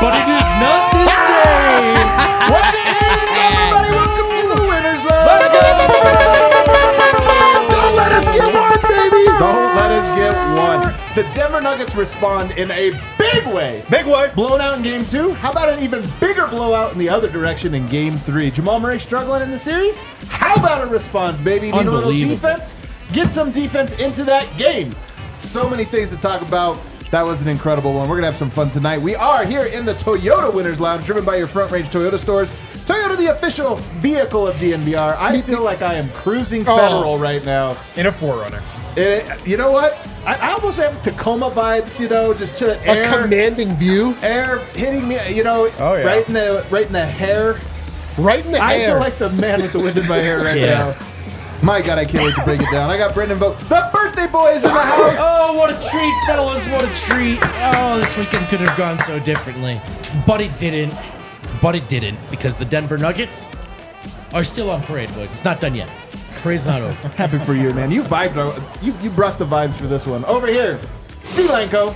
But it is not this day. What the is, everybody? Welcome to the Winners Lounge. Let's go! Don't let us get one, baby. Don't let us get one. The Denver Nuggets respond in a big way. Big way. Blown out in Game 2. How about an even bigger blowout in the other direction in Game 3? Jamal Murray struggling in the series? How about a response, baby? Need a little defense? Get some defense into that game. So many things to talk about. That was an incredible one. We're going to have some fun tonight. We are here in the Toyota Winners Lounge, driven by your Front Range Toyota stores. Toyota, the official vehicle of DNVR. I feel like I am cruising federal right now. In a 4Runner. You know what? I almost have Tacoma vibes, you know, just to the air. A commanding view. Air hitting me, you know, right in the hair. Right in the I hair. feel like the man with the wind in my hair right now. My God, I can't wait to break it down. I got Brendan Vogt. The birthday boy is in the house. Oh, what a treat, fellas. What a treat. Oh, this weekend could have gone so differently. But it didn't. Because the Denver Nuggets are still on parade, boys. It's not done yet. Parade's not over. Happy for you, man. You vibed. You brought the vibes for this one. Over here, Delanco.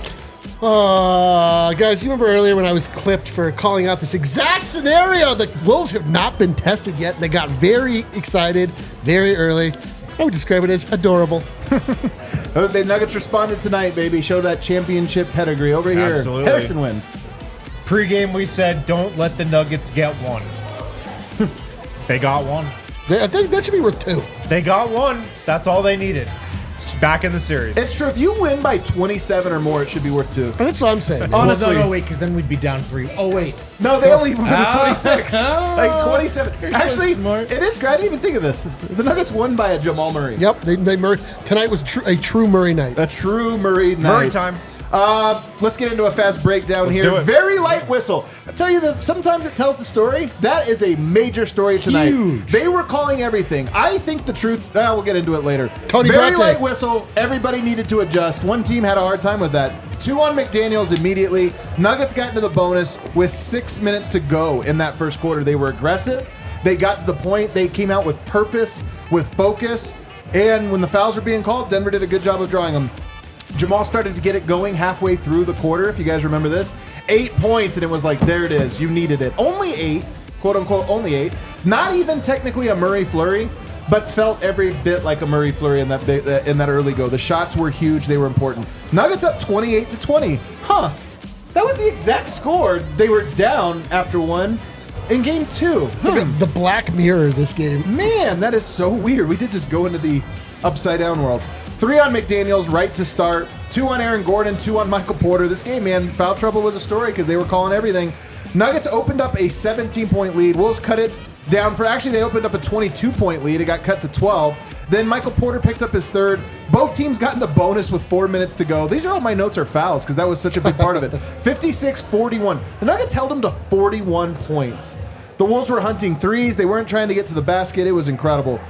Guys, you remember earlier when I was clipped for calling out this exact scenario? The Wolves have not been tested yet. They got very excited very early. I would describe it as adorable. The Nuggets responded tonight, baby. Show that championship pedigree. Over here, Absolutely. Harrison win. Pre-game, we said, don't let the Nuggets get one. They got one. I think that should be worth 2. They got one. That's all they needed. Back in the series. It's true. If you win by 27 or more, it should be worth 2. That's what I'm saying. Honestly. No, wait, because then we'd be down 3. Oh, wait. No, they only won 26. Like 27. You're so Actually, smart. it is great. I didn't even think of this. The Nuggets won by a Jamal Murray. Yep, tonight was a true Murray night. A true Murray night. Murray time. Let's get into a fast breakdown Let's here. do it. Very light whistle. I tell you that sometimes it tells the story. That is a major story tonight. Huge. They were calling everything. I think the truth. We'll get into it later. Tony Very Bratte. light whistle. Everybody needed to adjust. One team had a hard time with that. 2 on McDaniels immediately. Nuggets got into the bonus with 6 minutes to go in that first quarter. They were aggressive. They got to the point. They came out with purpose, with focus. And when the fouls were being called, Denver did a good job of drawing them. Jamal started to get it going halfway through the quarter, if you guys remember this. 8 points, and it was like, there it is. You needed it. Only 8, quote-unquote, only 8. Not even technically a Murray flurry, but felt every bit like a Murray flurry in that early go. The shots were huge. They were important. Nuggets up 28-20. Huh. That was the exact score. They were down after 1 in Game 2. The black mirror of this game. Man, that is so weird. We did just go into the upside-down world. 3 on McDaniels, right to start. 2 on Aaron Gordon, 2 on Michael Porter. This game, man, foul trouble was a story because they were calling everything. Nuggets opened up a 17-point lead. Wolves cut it down for, actually, they opened up a 22-point lead. It got cut to 12. Then Michael Porter picked up his third. Both teams got in the bonus with 4 minutes to go. These are all my notes are fouls because that was such a big part of it. 56-41. The Nuggets held them to 41 points. The Wolves were hunting threes. They weren't trying to get to the basket. It was incredible.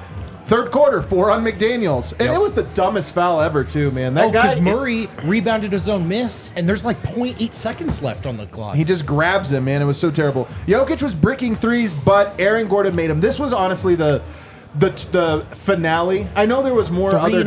Third quarter, 4 on McDaniels. And it was the dumbest foul ever, too, man. That guy. Because Murray rebounded his own miss, and there's like 0.8 seconds left on the clock. He just grabs him, man. It was so terrible. Jokic was bricking threes, but Aaron Gordon made him. This was honestly the finale. I know there was more other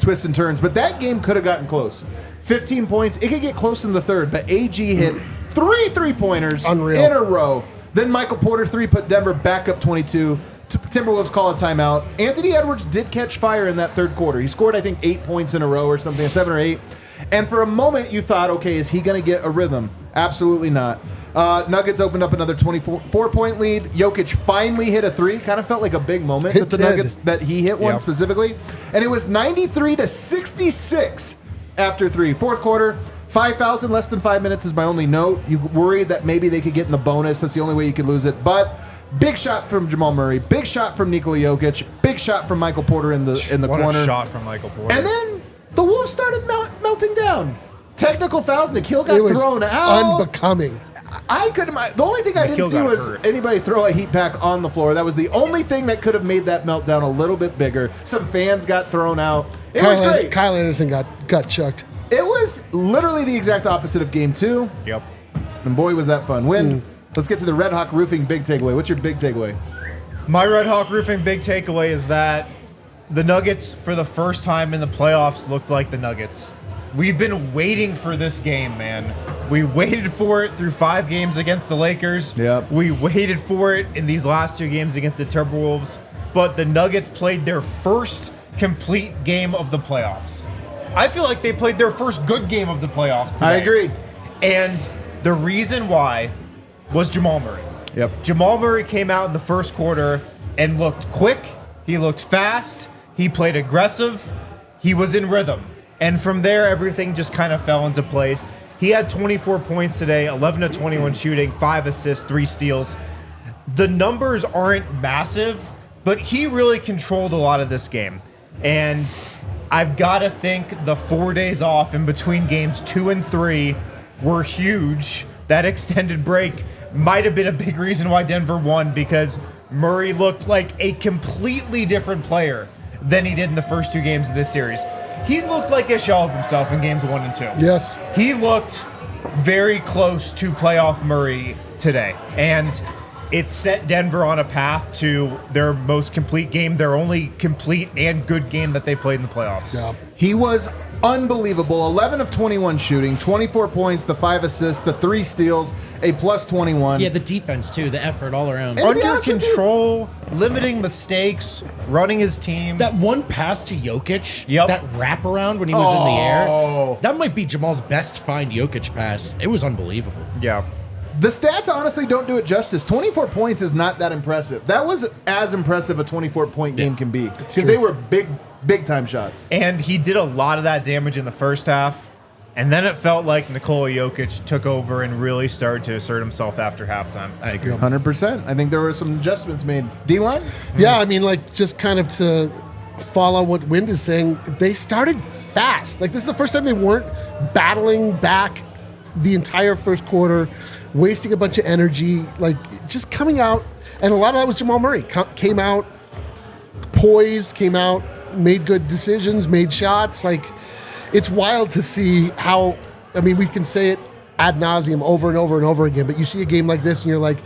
twists and turns, but that game could have gotten close. 15 points. It could get close in the third, but AG hit 3 3-pointers in a row. Then Michael Porter 3 put Denver back up 22. Timberwolves call a timeout. Anthony Edwards did catch fire in that third quarter. He scored, I think, 8 points in a row or something, 7 or 8. And for a moment, you thought, okay, is he going to get a rhythm? Absolutely not. Nuggets opened up another 24-point lead. Jokic finally hit a 3. Kind of felt like a big moment that the Nuggets, that he hit one specifically. And it was 93-66 after 3. Fourth quarter, 5 fouls in less than 5 minutes is my only note. You worry that maybe they could get in the bonus. That's the only way you could lose it. But big shot from Jamal Murray. Big shot from Nikola Jokic. Big shot from Michael Porter in the corner. What a shot from Michael Porter. And then the Wolves started melting down. Technical fouls. Nikhil got It was thrown out. unbecoming. The only thing I didn't Nikhil see got was hurt. anybody throw a heat pack on the floor. That was the only thing that could have made that meltdown a little bit bigger. Some fans got thrown out. It was great. Kyle Anderson got chucked. It was literally the exact opposite of game 2. Yep. And boy, was that fun. Wind, let's get to the Red Hawk Roofing big takeaway. What's your big takeaway? My Red Hawk Roofing big takeaway is that the Nuggets, for the first time in the playoffs, looked like the Nuggets. We've been waiting for this game, man. We waited for it through 5 games against the Lakers. Yep. We waited for it in these last 2 games against the Timberwolves. But the Nuggets played their first complete game of the playoffs. I feel like they played their first good game of the playoffs today. I agree. And the reason why was Jamal Murray. Yep. Jamal Murray came out in the first quarter and looked quick. He looked fast. He played aggressive. He was in rhythm. And from there, everything just kind of fell into place. He had 24 points today, 11 of 21 shooting, 5 assists, 3 steals. The numbers aren't massive, but he really controlled a lot of this game. And I've got to think the 4 days off in between games 2 and 3 were huge. That extended break might have been a big reason why Denver won, because Murray looked like a completely different player than he did in the first 2 games of this series. He looked like a shell of himself in games 1 and 2. Yes. He looked very close to playoff Murray today. And it set Denver on a path to their most complete game, their only complete and good game that they played in the playoffs. Yeah. He was unbelievable. 11 of 21 shooting, 24 points, the 5 assists, the 3 steals, a plus 21. Yeah, the defense too, the effort all around. And- to be Under honest with you- control, limiting mistakes, running his team. That one pass to Jokic, Yep. that wraparound when he was in the Oh. air, that might be Jamal's best find Jokic pass. It was unbelievable. Yeah. The stats honestly don't do it justice. 24 points is not that impressive. That was as impressive a 24-point game can be, because they were big time shots. And he did a lot of that damage in the first half. And then it felt like Nikola Jokic took over and really started to assert himself after halftime. I agree. 100%. I think there were some adjustments made. D-line? Yeah, I mean, like, just kind of to follow what Wind is saying, they started fast. Like, this is the first time they weren't battling back the entire first quarter, wasting a bunch of energy, like, just coming out. And a lot of that was Jamal Murray. Came out poised, came out, made good decisions, made shots. Like, it's wild to see how, I mean, we can say it ad nauseum over and over and over again, but you see a game like this and you're like,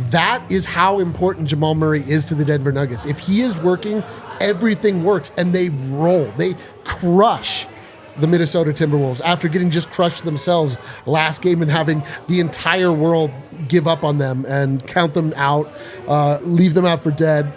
that is how important Jamal Murray is to the Denver Nuggets. If he is working, everything works, and they roll. They crush the Minnesota Timberwolves after getting just crushed themselves last game and having the entire world give up on them and count them out, leave them out for dead.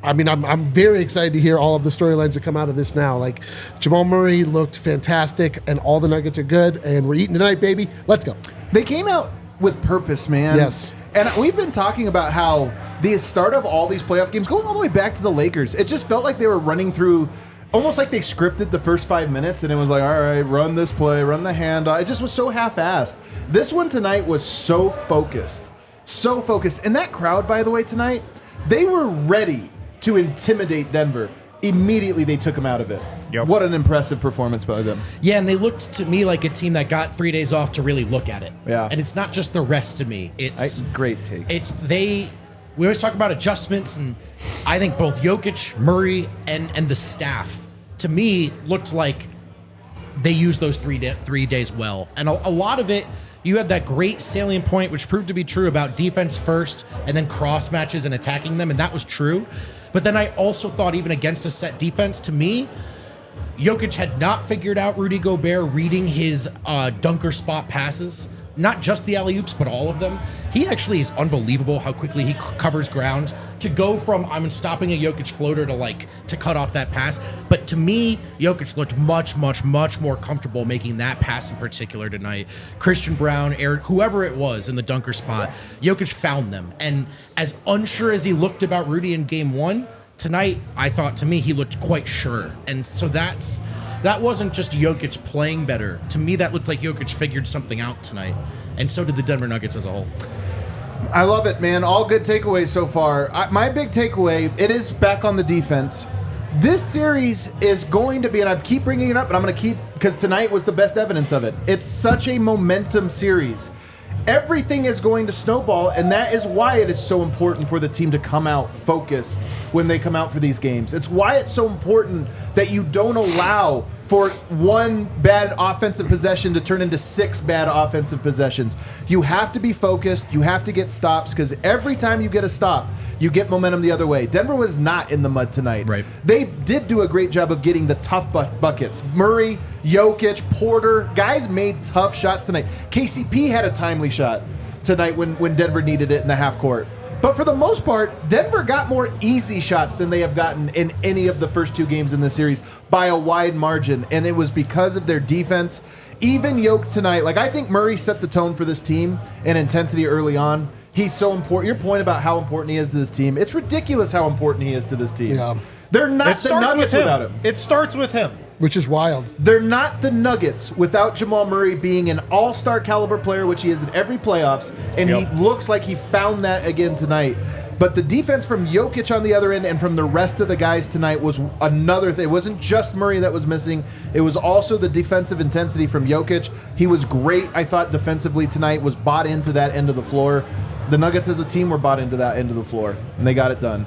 I mean, I'm very excited to hear all of the storylines that come out of this now. Like, Jamal Murray looked fantastic, and all the Nuggets are good, and we're eating tonight, baby. Let's go. They came out with purpose, man. Yes. And we've been talking about how the start of all these playoff games, going all the way back to the Lakers, it just felt like they were running through, almost like they scripted the first 5 minutes, and it was like, all right, run this play, run the handoff. It just was so half-assed. This one tonight was so focused. So focused. And that crowd, by the way, tonight, they were ready to intimidate Denver. Immediately, they took them out of it. Yep. What an impressive performance by them. Yeah, and they looked to me like a team that got 3 days off to really look at it. Yeah. And it's not just the rest to me. It's Great take. we always talk about adjustments, and I think both Jokic, Murray, and the staff, to me, looked like they used those 3 days well. And a lot of it, you had that great salient point, which proved to be true, about defense first and then cross matches and attacking them, and that was true. But then I also thought, even against a set defense, to me, Jokic had not figured out Rudy Gobert reading his dunker spot passes. Not just the alley-oops, but all of them. He actually is unbelievable how quickly he covers ground to go from I'm stopping a Jokic floater to cut off that pass. But to me, Jokic looked much, much, much more comfortable making that pass in particular tonight. Christian Braun, Eric, whoever it was in the dunker spot, Jokic found them. And as unsure as he looked about Rudy in game 1, tonight, I thought, to me, he looked quite sure. And so that wasn't just Jokic playing better. To me, that looked like Jokic figured something out tonight. And so did the Denver Nuggets as a whole. I love it, man. All good takeaways so far. My big takeaway, it is back on the defense. This series is going to be, and I keep bringing it up, but I'm going to keep, because tonight was the best evidence of it. It's such a momentum series. Everything is going to snowball, and that is why it is so important for the team to come out focused when they come out for these games. It's why it's so important that you don't allow for one bad offensive possession to turn into 6 bad offensive possessions. You have to be focused. You have to get stops, because every time you get a stop, you get momentum the other way. Denver was not in the mud tonight. Right. They did do a great job of getting the tough buckets. Murray, Jokic, Porter, guys made tough shots tonight. KCP had a timely shot tonight when Denver needed it in the half court. But for the most part, Denver got more easy shots than they have gotten in any of the first 2 games in this series by a wide margin. And it was because of their defense. Even Jokic tonight, like, I think Murray set the tone for this team in intensity early on. He's so important. Your point about how important he is to this team, it's ridiculous how important he is to this team. Yeah. They're not the Nuggets without him. It starts with him. Which is wild. They're not the Nuggets without Jamal Murray being an all-star caliber player, which he is in every playoffs, and he looks like he found that again tonight. But the defense from Jokic on the other end and from the rest of the guys tonight was another thing. It wasn't just Murray that was missing. It was also the defensive intensity from Jokic. He was great, I thought, defensively tonight, was bought into that end of the floor. The Nuggets as a team were bought into that end of the floor, and they got it done.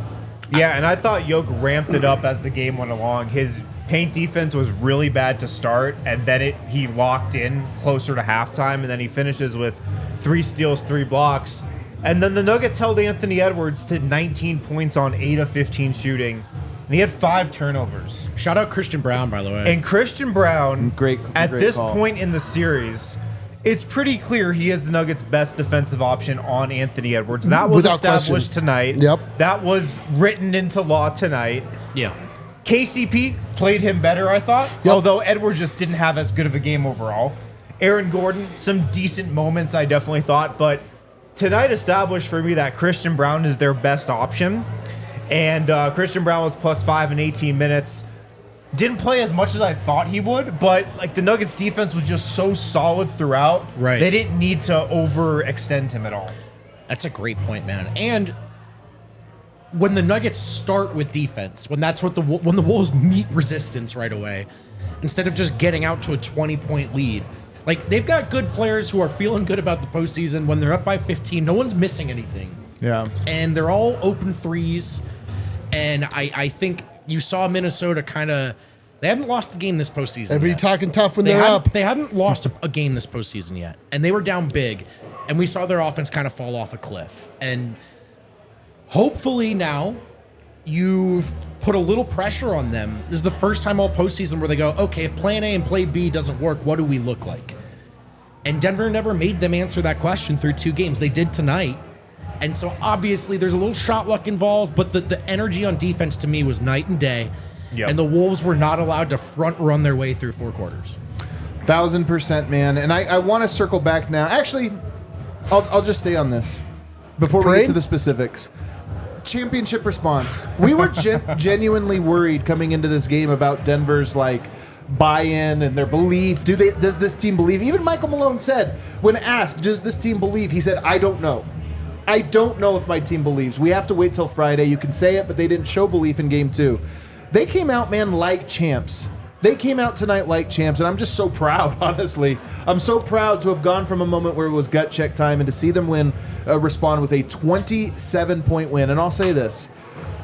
Yeah, and I thought Jokic ramped it up as the game went along. His paint defense was really bad to start, and then he locked in closer to halftime, and then he finishes with 3 steals, 3 blocks. And then the Nuggets held Anthony Edwards to 19 points on 8 of 15 shooting, and he had 5 turnovers. Shout out Christian Braun, by the way. And Christian Braun, great this call. point in the series, it's pretty clear he is the Nuggets' best defensive option on Anthony Edwards. That was Without established question. tonight. Yep. That was written into law tonight. Yeah. KCP played him better, I thought, although Edwards just didn't have as good of a game overall. Aaron Gordon, some decent moments, I definitely thought, but tonight established for me that Christian Braun is their best option, and Christian Braun was +5 in 18 minutes. Didn't play as much as I thought he would, but like the Nuggets defense was just so solid throughout. Right. They didn't need to overextend him at all. That's a great point, man. And when the Nuggets start with defense, when the Wolves meet resistance right away, instead of just getting out to a 20-point lead, like they've got good players who are feeling good about the postseason. When they're up by 15, no one's missing anything. Yeah. And they're all open threes. And I think you saw Minnesota they haven't lost a game this postseason. Everybody yet. talking tough when they're up. They hadn't lost a game this postseason yet. And they were down big. And we saw their offense kind of fall off a cliff. And hopefully now you've put a little pressure on them. This is the first time all postseason where they go, okay, if plan A and plan B doesn't work, what do we look like? And Denver never made them answer that question through 2 games. They did tonight. And so obviously there's a little shot luck involved, but the energy on defense to me was night and day. Yep. And the Wolves were not allowed to front run their way through 4 quarters. 1000%, man. And I want to circle back now. Actually, I'll just stay on this before we get to the specifics. Championship response. We were genuinely worried coming into this game about Denver's buy-in and their belief. Does this team believe? Even Michael Malone said, when asked, does this team believe? He said, I don't know. I don't know if my team believes. We have to wait till Friday. You can say it, but they didn't show belief in game 2. They came out, man, like champs. They came out tonight like champs, and I'm just so proud, honestly. I'm so proud to have gone from a moment where it was gut check time and to see them respond with a 27-point win. And I'll say this.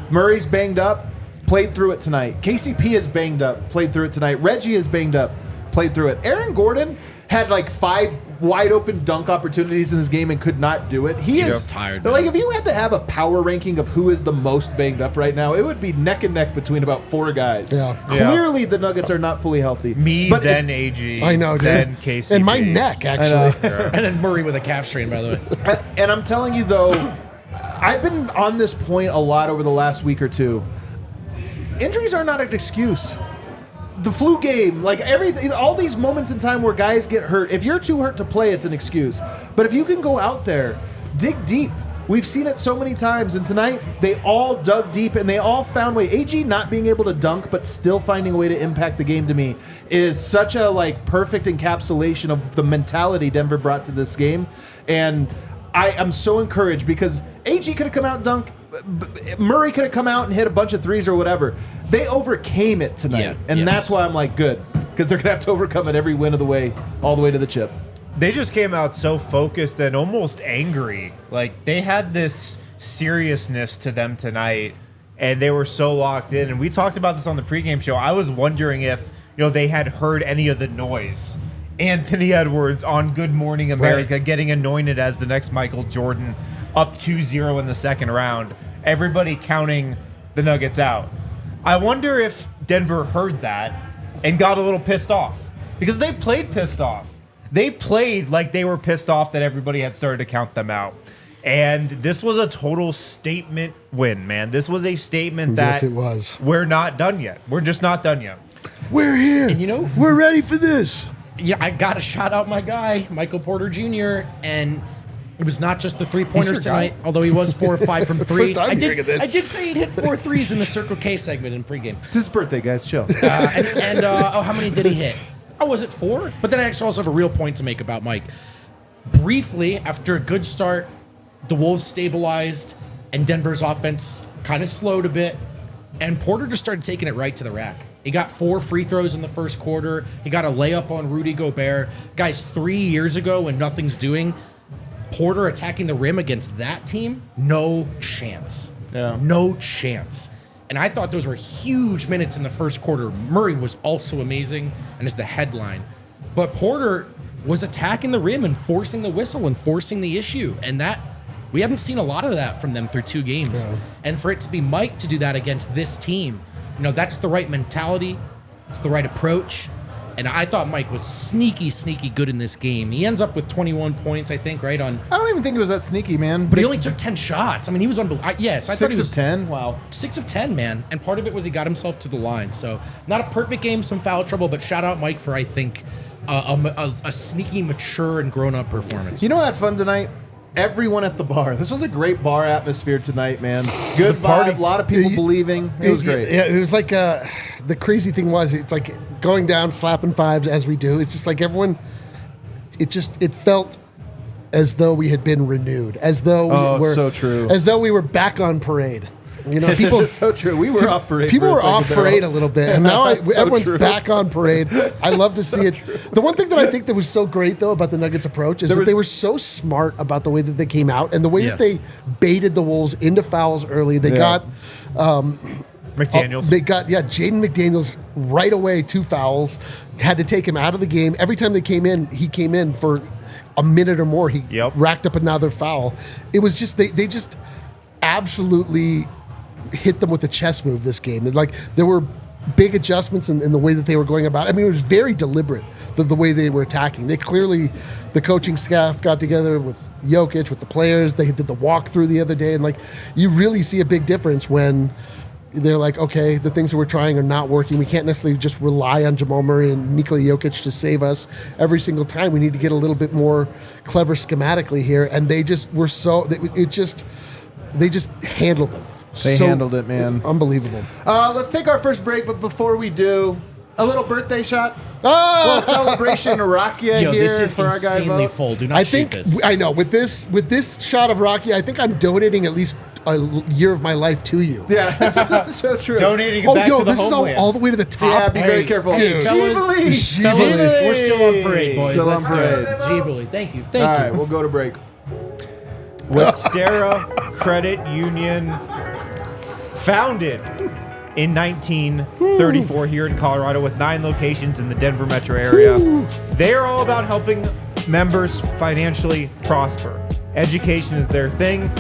Murray's banged up, played through it tonight. KCP is banged up, played through it tonight. Reggie is banged up, played through it. Aaron Gordon had 5 wide open dunk opportunities in this game and could not do it. He is tired. If you had to have a power ranking of who is the most banged up right now, it would be neck and neck between about 4 guys. Yeah. Clearly the Nuggets are not fully healthy. Then AG. I know, dude. Then KCP. And my neck, actually. And then Murray with a calf strain, by the way. And I'm telling you, though, I've been on this point a lot over the last week or 2. Injuries are not an excuse. The flu game, everything, all these moments in time where guys get hurt, if you're too hurt to play, it's an excuse. But if you can go out there, dig deep. We've seen it so many times, and tonight they all dug deep and they all found way. AG not being able to dunk but still finding a way to impact the game to me is such a perfect encapsulation of the mentality Denver brought to this game. And I am so encouraged because AG could have come out and dunked. Murray could have come out and hit a bunch of threes or whatever. they overcame it tonight. Yeah, And yes. that's why I'm like, good. Because they're going to have to overcome it every win of the way, all the way to the chip. They just came out so focused and almost angry. Like, they had this seriousness to them tonight, and they were so locked in. And we talked about this on the pregame show. I was wondering if, they had heard any of the noise. Anthony Edwards on Good Morning America getting anointed as the next Michael Jordan, up 2-0 in the second round. Everybody counting the Nuggets out. I wonder if Denver heard that and got a little pissed off, because they played pissed off. They played like they were pissed off that everybody had started to count them out. And this was a total statement win, man. This was a statement that Yes, it was. We're not done yet. We're just not done yet. We're here. And we're ready for this. Yeah, I got to shout out my guy, Michael Porter Jr., and it was not just the three-pointers tonight, although he was 4 or 5 from 3. First time hearing of this. I did say he'd hit 4 threes in the Circle K segment in pregame. It's his birthday, guys. Chill. How many did he hit? Oh, was it 4? But then I actually also have a real point to make about Mike. Briefly, after a good start, the Wolves stabilized, and Denver's offense kind of slowed a bit, and Porter just started taking it right to the rack. He got 4 free throws in the first quarter. He got a layup on Rudy Gobert. Guys, 3 years ago when nothing's doing, Porter attacking the rim against that team, no chance. Yeah. No chance. And I thought those were huge minutes in the first quarter. Murray was also amazing and is the headline. But Porter was attacking the rim and forcing the whistle and forcing the issue. And that, we haven't seen a lot of that from them through 2 games. Yeah. And for it to be Mike to do that against this team, that's the right mentality. It's the right approach. And I thought Mike was sneaky good in this game. He ends up with 21 points, I think, right on. I don't even think it was that sneaky, man. But he only took 10 shots. I mean, he was unbelievable. Yes, I thought he 6 was of 10? Wow. 6 of 10, man. And part of it was he got himself to the line. So not a perfect game, some foul trouble, but shout out Mike for, I think, a sneaky, mature, and grown-up performance. You know what had fun tonight? Everyone at the bar. This was a great bar atmosphere tonight, man. Good party. vibe, a lot of people believing. It was great. Yeah, it was like the crazy thing was it's like going down, slapping fives as we do. It's just like everyone. It felt as though we had been renewed, as though we were so true. as though we were back on parade. People. It's so true. We were off parade. People for a were second off there. parade a little bit, and now So everyone's true. back on parade. I love to see it. The one thing that I think that was so great, though, about the Nuggets' approach is that they were so smart about the way that they came out and the way that they baited the Wolves into fouls early. They got McDaniels. Jaden McDaniels right away, 2 fouls. Had to take him out of the game. Every time they came in, he came in for a minute or more. He racked up another foul. It was just they just absolutely hit them with a chess move this game. And there were big adjustments in the way that they were going about it. I mean, it was very deliberate, the way they were attacking. They clearly, the coaching staff got together with Jokic, with the players. They did the walkthrough the other day. And you really see a big difference when they're like, okay, the things that we're trying are not working. We can't necessarily just rely on Jamal Murray and Nikola Jokic to save us every single time. We need to get a little bit more clever schematically here. And they just were they just handled them. They handled it, man. Unbelievable. Let's take our first break, but before we do, a little birthday shot. A little celebration Rakia Yo, here this is for our guy insanely Vogt. full. Do not shoot this. I know with this shot of Rocky, I think I'm donating at least a year of my life to you. Yeah, so true. Donating it back to the this is homeland. all the way to the top. Yeah, be very careful. Dude. Jubilee. Fellas, we're still on parade, boys. Still on Let's go. parade. Jubilee. Thank you. All Thank you. right, we'll go to break. Westera Credit Union, founded in 1934 here in Colorado with 9 locations in the Denver metro area. They are all about helping members financially prosper. Education is their thing.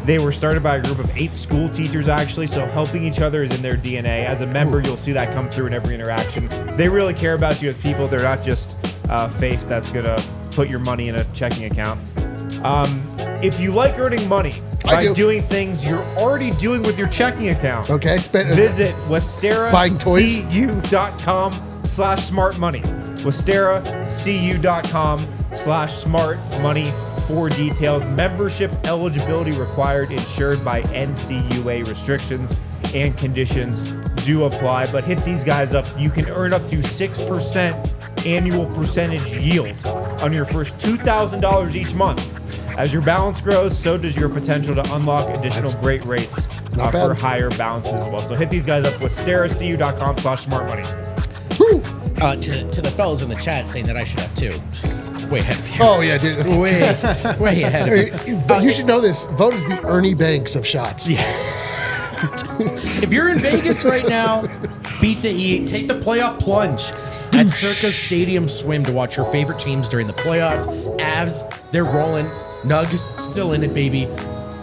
They were started by a group of 8 school teachers, actually, so helping each other is in their DNA. As a member, you'll see that come through in every interaction. They really care about you as people. They're not just a face that's going to put your money in a checking account. If you like earning money by doing things you're already doing with your checking account, visit WesteraCU.com/smartmoney. WesteraCU.com/smartmoney for details. Membership eligibility required, insured by NCUA. Restrictions and conditions do apply, but hit these guys up. You can earn up to 6% annual percentage yield on your first $2,000 each month. As your balance grows, so does your potential to unlock additional great rates Not for bad. higher balances as well. So hit these guys up with steracu.com/smartmoney. Woo. To the fellas in the chat saying that I should have two. Way ahead of you. Oh, yeah, dude. Way ahead of you. But you should know this. Vogt is the Ernie Banks of shots. If you're in Vegas right now, beat the heat. Take the playoff plunge at Circa Stadium Swim to watch your favorite teams during the playoffs. Avs, they're rolling. Nugs, still in it, baby.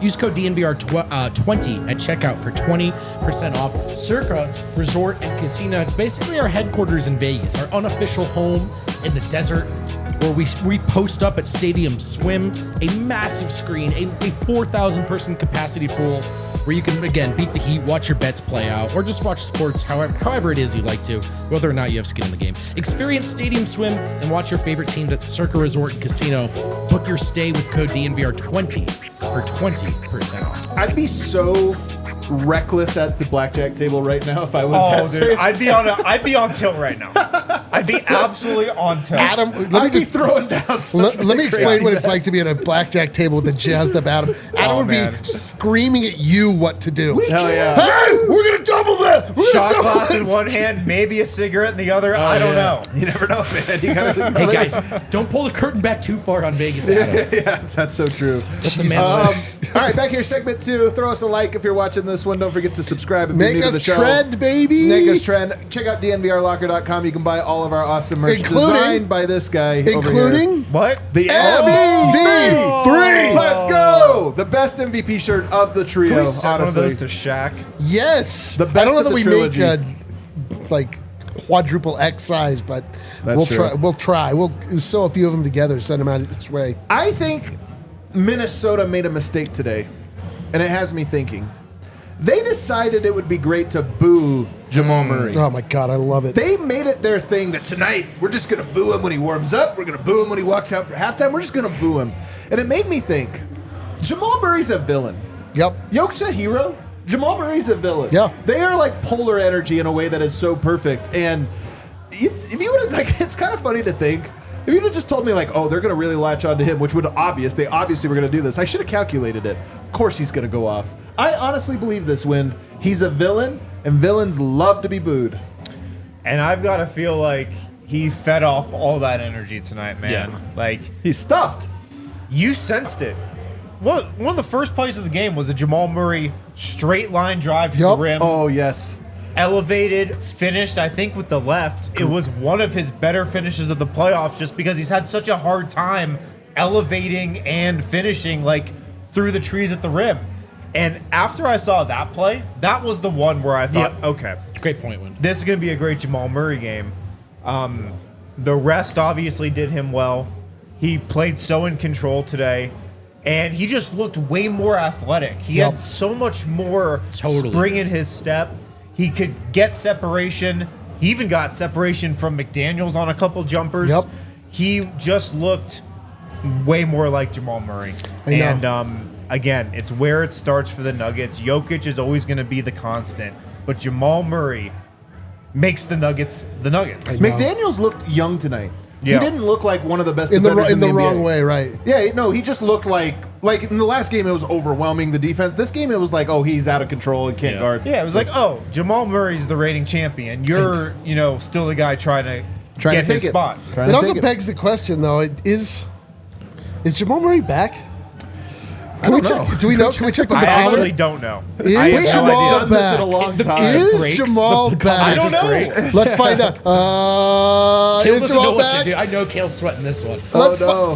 Use code DNVR20 at checkout for 20% off. Circa Resort and Casino. It's basically our headquarters in Vegas, our unofficial home in the desert, where we post up at Stadium Swim, a massive screen, a 4,000 person capacity pool where you can, again, beat the heat, watch your bets play out, or just watch sports however it is you like to, whether or not you have skin in the game. Experience Stadium Swim and watch your favorite teams at Circa Resort and Casino. Book your stay with code DNVR20 for 20% off. I'd be so reckless at the blackjack table right now if I was Oh, that dude, serious. I'd be on tilt right now. I'd be absolutely on tilt. Adam, I'd let me be just throng down. let me explain what it's like to be at a blackjack table with a jazzed up Adam. Adam would man. be screaming at you what to do. Hell yeah. Hey, we're gonna double that. We're Shot gonna double glass in this. one hand, maybe a cigarette in the other. I don't know. You never know, man. You gotta, Hey guys, don't pull the curtain back too far on Vegas, Adam. yeah, that's so true. Let the man say. All right, back here, segment 2. Throw us a like if you're watching this one. Don't forget to subscribe if Make you're new to the us show. trend, baby. Make us trend. Check out DNVRlocker.com. You can buy all of our awesome merch Including- designed by this guy over Including here. What? The MVP3. Let's go! The best MVP shirt of the trio, Can we send one of those honestly. to Shaq? Yes. The I best don't know of that the we trilogy. make like quadruple X size, but That's we'll true. try. We'll try. We'll sew a few of them together, send them out its way. I think Minnesota made a mistake today, and it has me thinking. They decided it would be great to boo Jamal Murray. Oh my God, I love it. They made it their thing that tonight we're just going to boo him when he warms up. We're going to boo him when he walks out for halftime. We're just going to boo him. And it made me think, Jamal Murray's a villain. Yep. Yok's a hero. Jamal Murray's a villain. Yeah. They are like polar energy in a way that is so perfect. And if you would have, like, it's kind of funny to think, if you'd have just told me, like, oh, they're going to really latch on to him, which would they obviously were going to do this. I should have calculated it. Of course he's going to go off. I honestly believe this, Wind. He's a villain, and villains love to be booed. And I've got to feel like he fed off all that energy tonight, man. Yeah. Like, He's stuffed. you sensed it. One of the first plays of the game was a Jamal Murray straight line drive to Yup. the rim. Oh, yes. Elevated, finished, I think, with the left. It was one of his better finishes of the playoffs just because he's had such a hard time elevating and finishing, like, through the trees at the rim. And after I saw that play, that was the one where I thought, Yep. okay, Great point, Win. this is going to be a great Jamal Murray game. The rest obviously did him well. He played so in control today, and he just looked way more athletic. He Yep. had so much more Totally. spring in his step. He could get separation. He even got separation from McDaniels on a couple jumpers. Yep. He just looked way more like Jamal Murray. I know. And again, it's where it starts for the Nuggets. Jokic is always going to be the constant, but Jamal Murray makes the Nuggets the Nuggets. know. McDaniels looked young tonight. Yeah. He didn't look like one of the best in the defenders in the NBA. wrong way, right? Yeah, no, he just looked like in the last game it was overwhelming the defense. This game it was like, oh, he's out of control and can't guard. Yeah, it was like, oh, Jamal Murray's the reigning champion. You're, still the guy trying to get take his it. spot. Trying It to also take begs the question, though: is Jamal Murray back? Can we don't know. check? Do we know? Can we check the I barometer? actually don't know. Is I have no Jamal idea. done this in a back? long The- time. Just Is breaks. Jamal The back? I don't know. Let's find out. Kale Is doesn't know Jamal what back? to do. I know Kale's sweating this one. Oh no!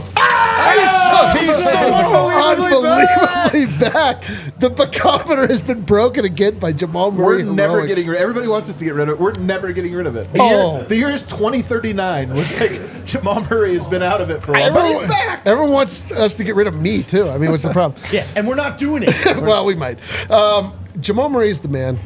He's unbelievably back. The barometer has been broken again by Jamal Murray. We're never heroics. getting rid. Everybody wants us to get rid of it. We're never getting rid of it. Oh. The year is 2039. Looks like Jamal Murray has been out of it for a while, but he's back. Everyone wants us to get rid of me too. I mean, what's the problem? Yeah, and we're not doing it. Well, we might. Jamal Murray is the man.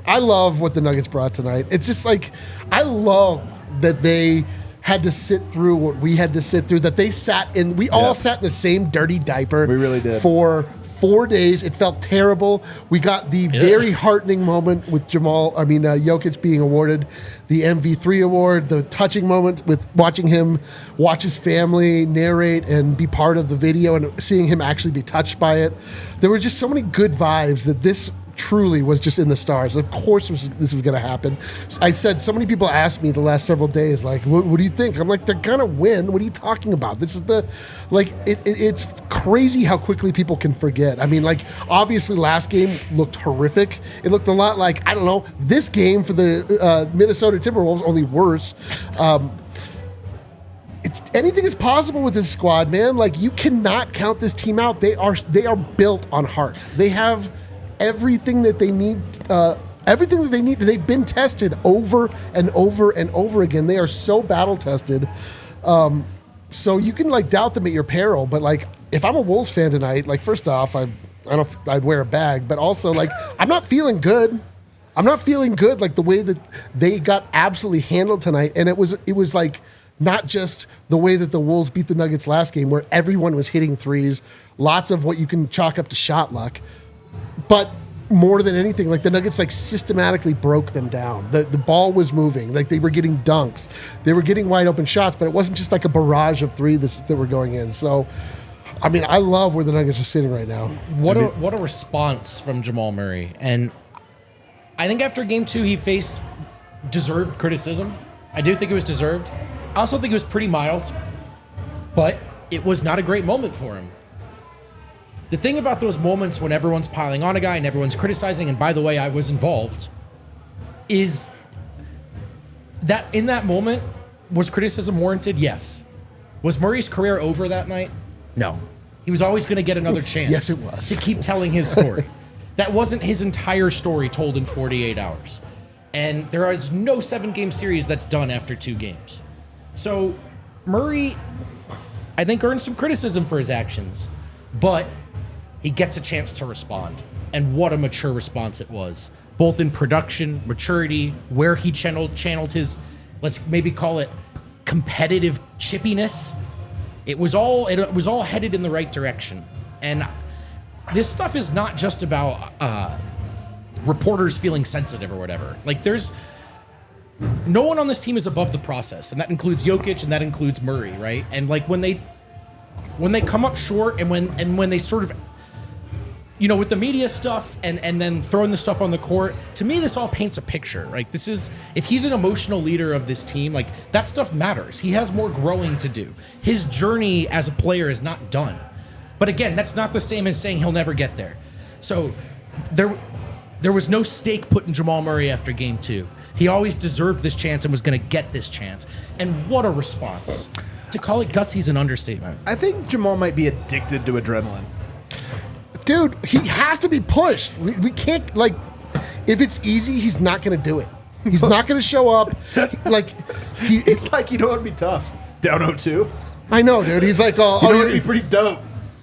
I love what the Nuggets brought tonight. It's just like, I love that they had to sit through what we had to sit through, that they sat in, we all sat in the same dirty diaper. We really did. For 4 days. It felt terrible. We got the very heartening moment with Jokic being awarded the MV3 award, the touching moment with watching him watch his family narrate and be part of the video and seeing him actually be touched by it. There were just so many good vibes that this truly was just in the stars. Of course this was going to happen. I said, so many people asked me the last several days, like, what do you think? I'm like, they're going to win. What are you talking about? This is it's crazy how quickly people can forget. I mean, like, obviously last game looked horrific. It looked a lot like, I don't know, this game for the Minnesota Timberwolves, only worse. Anything is possible with this squad, man. Like, you cannot count this team out. They are built on heart. They have everything that they need. Everything that they need. They've been tested over and over and over again. They are so battle tested. So you can like doubt them at your peril. But like, if I'm a Wolves fan tonight, like first off, I'd wear a bag. But also, like, I'm not feeling good. I'm not feeling good. Like the way that they got absolutely handled tonight, and it was like. Not just the way that the Wolves beat the Nuggets last game where everyone was hitting threes, lots of what you can chalk up to shot luck, but more than anything, like the Nuggets like systematically broke them down. The ball was moving, like they were getting dunks. They were getting wide open shots, but it wasn't just like a barrage of three that were going in. So, I mean, I love where the Nuggets are sitting right now. What a response from Jamal Murray. And I think after game 2, he faced deserved criticism. I do think it was deserved. I also think it was pretty mild, but it was not a great moment for him. The thing about those moments when everyone's piling on a guy and everyone's criticizing, and by the way, I was involved, is that in that moment, was criticism warranted? Yes. Was Murray's career over that night? No. He was always going to get another chance. Yes, it was. To keep telling his story. That wasn't his entire story told in 48 hours. And there is no 7-game series that's done after 2 games. So Murray, I think, earned some criticism for his actions, but he gets a chance to respond. And what a mature response it was, both in production, maturity, where he channeled his, let's maybe call it competitive chippiness. It was all headed in the right direction. And this stuff is not just about reporters feeling sensitive or whatever. Like, no one on this team is above the process, and that includes Jokic and that includes Murray, right? And like when they come up short and when they sort of, you know, with the media stuff and then throwing the stuff on the court, to me this all paints a picture. Like, this is, if he's an emotional leader of this team, like that stuff matters. He has more growing to do. His journey as a player is not done. But again, that's not the same as saying he'll never get there. So there was no stake put in Jamal Murray after game 2. He always deserved this chance and was going to get this chance. And what a response. To call it gutsy is an understatement. I think Jamal might be addicted to adrenaline. Dude, he has to be pushed. We can't, like, if it's easy, he's not going to do it. He's not going to show up. Like, it's like, you know what would be tough? Down 0-2. I know, dude. He's like, it'd be pretty dope.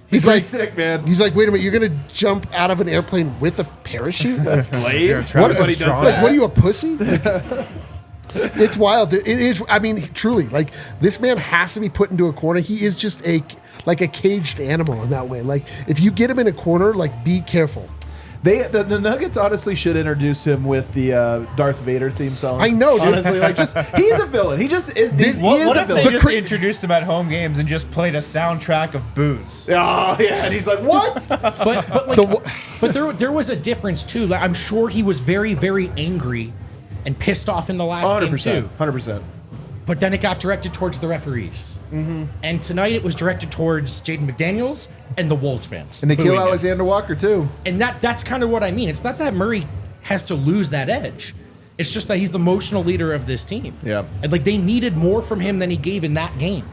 He's like sick, man. He's like, wait a minute, you're gonna jump out of an airplane with a parachute? That's lame. What are you, a pussy? It's wild, dude. It is. I mean, truly, like, this man has to be put into a corner. He is just a caged animal in that way. Like, if you get him in a corner, like, be careful. The Nuggets honestly should introduce him with the Darth Vader theme song. I know, dude. Honestly, like, just he's a villain. He just is. What if they just introduced him at home games and just played a soundtrack of booze? Oh yeah, and he's like, what? but there was a difference too. Like, I'm sure he was very, very angry and pissed off in the last game too. 100%. But then it got directed towards the referees. Mm-hmm. And tonight it was directed towards Jaden McDaniels and the Wolves fans. And Nikhil Alexander-Walker, too. And that's kind of what I mean. It's not that Murray has to lose that edge. It's just that he's the emotional leader of this team. Yeah. And, like, they needed more from him than he gave in that game.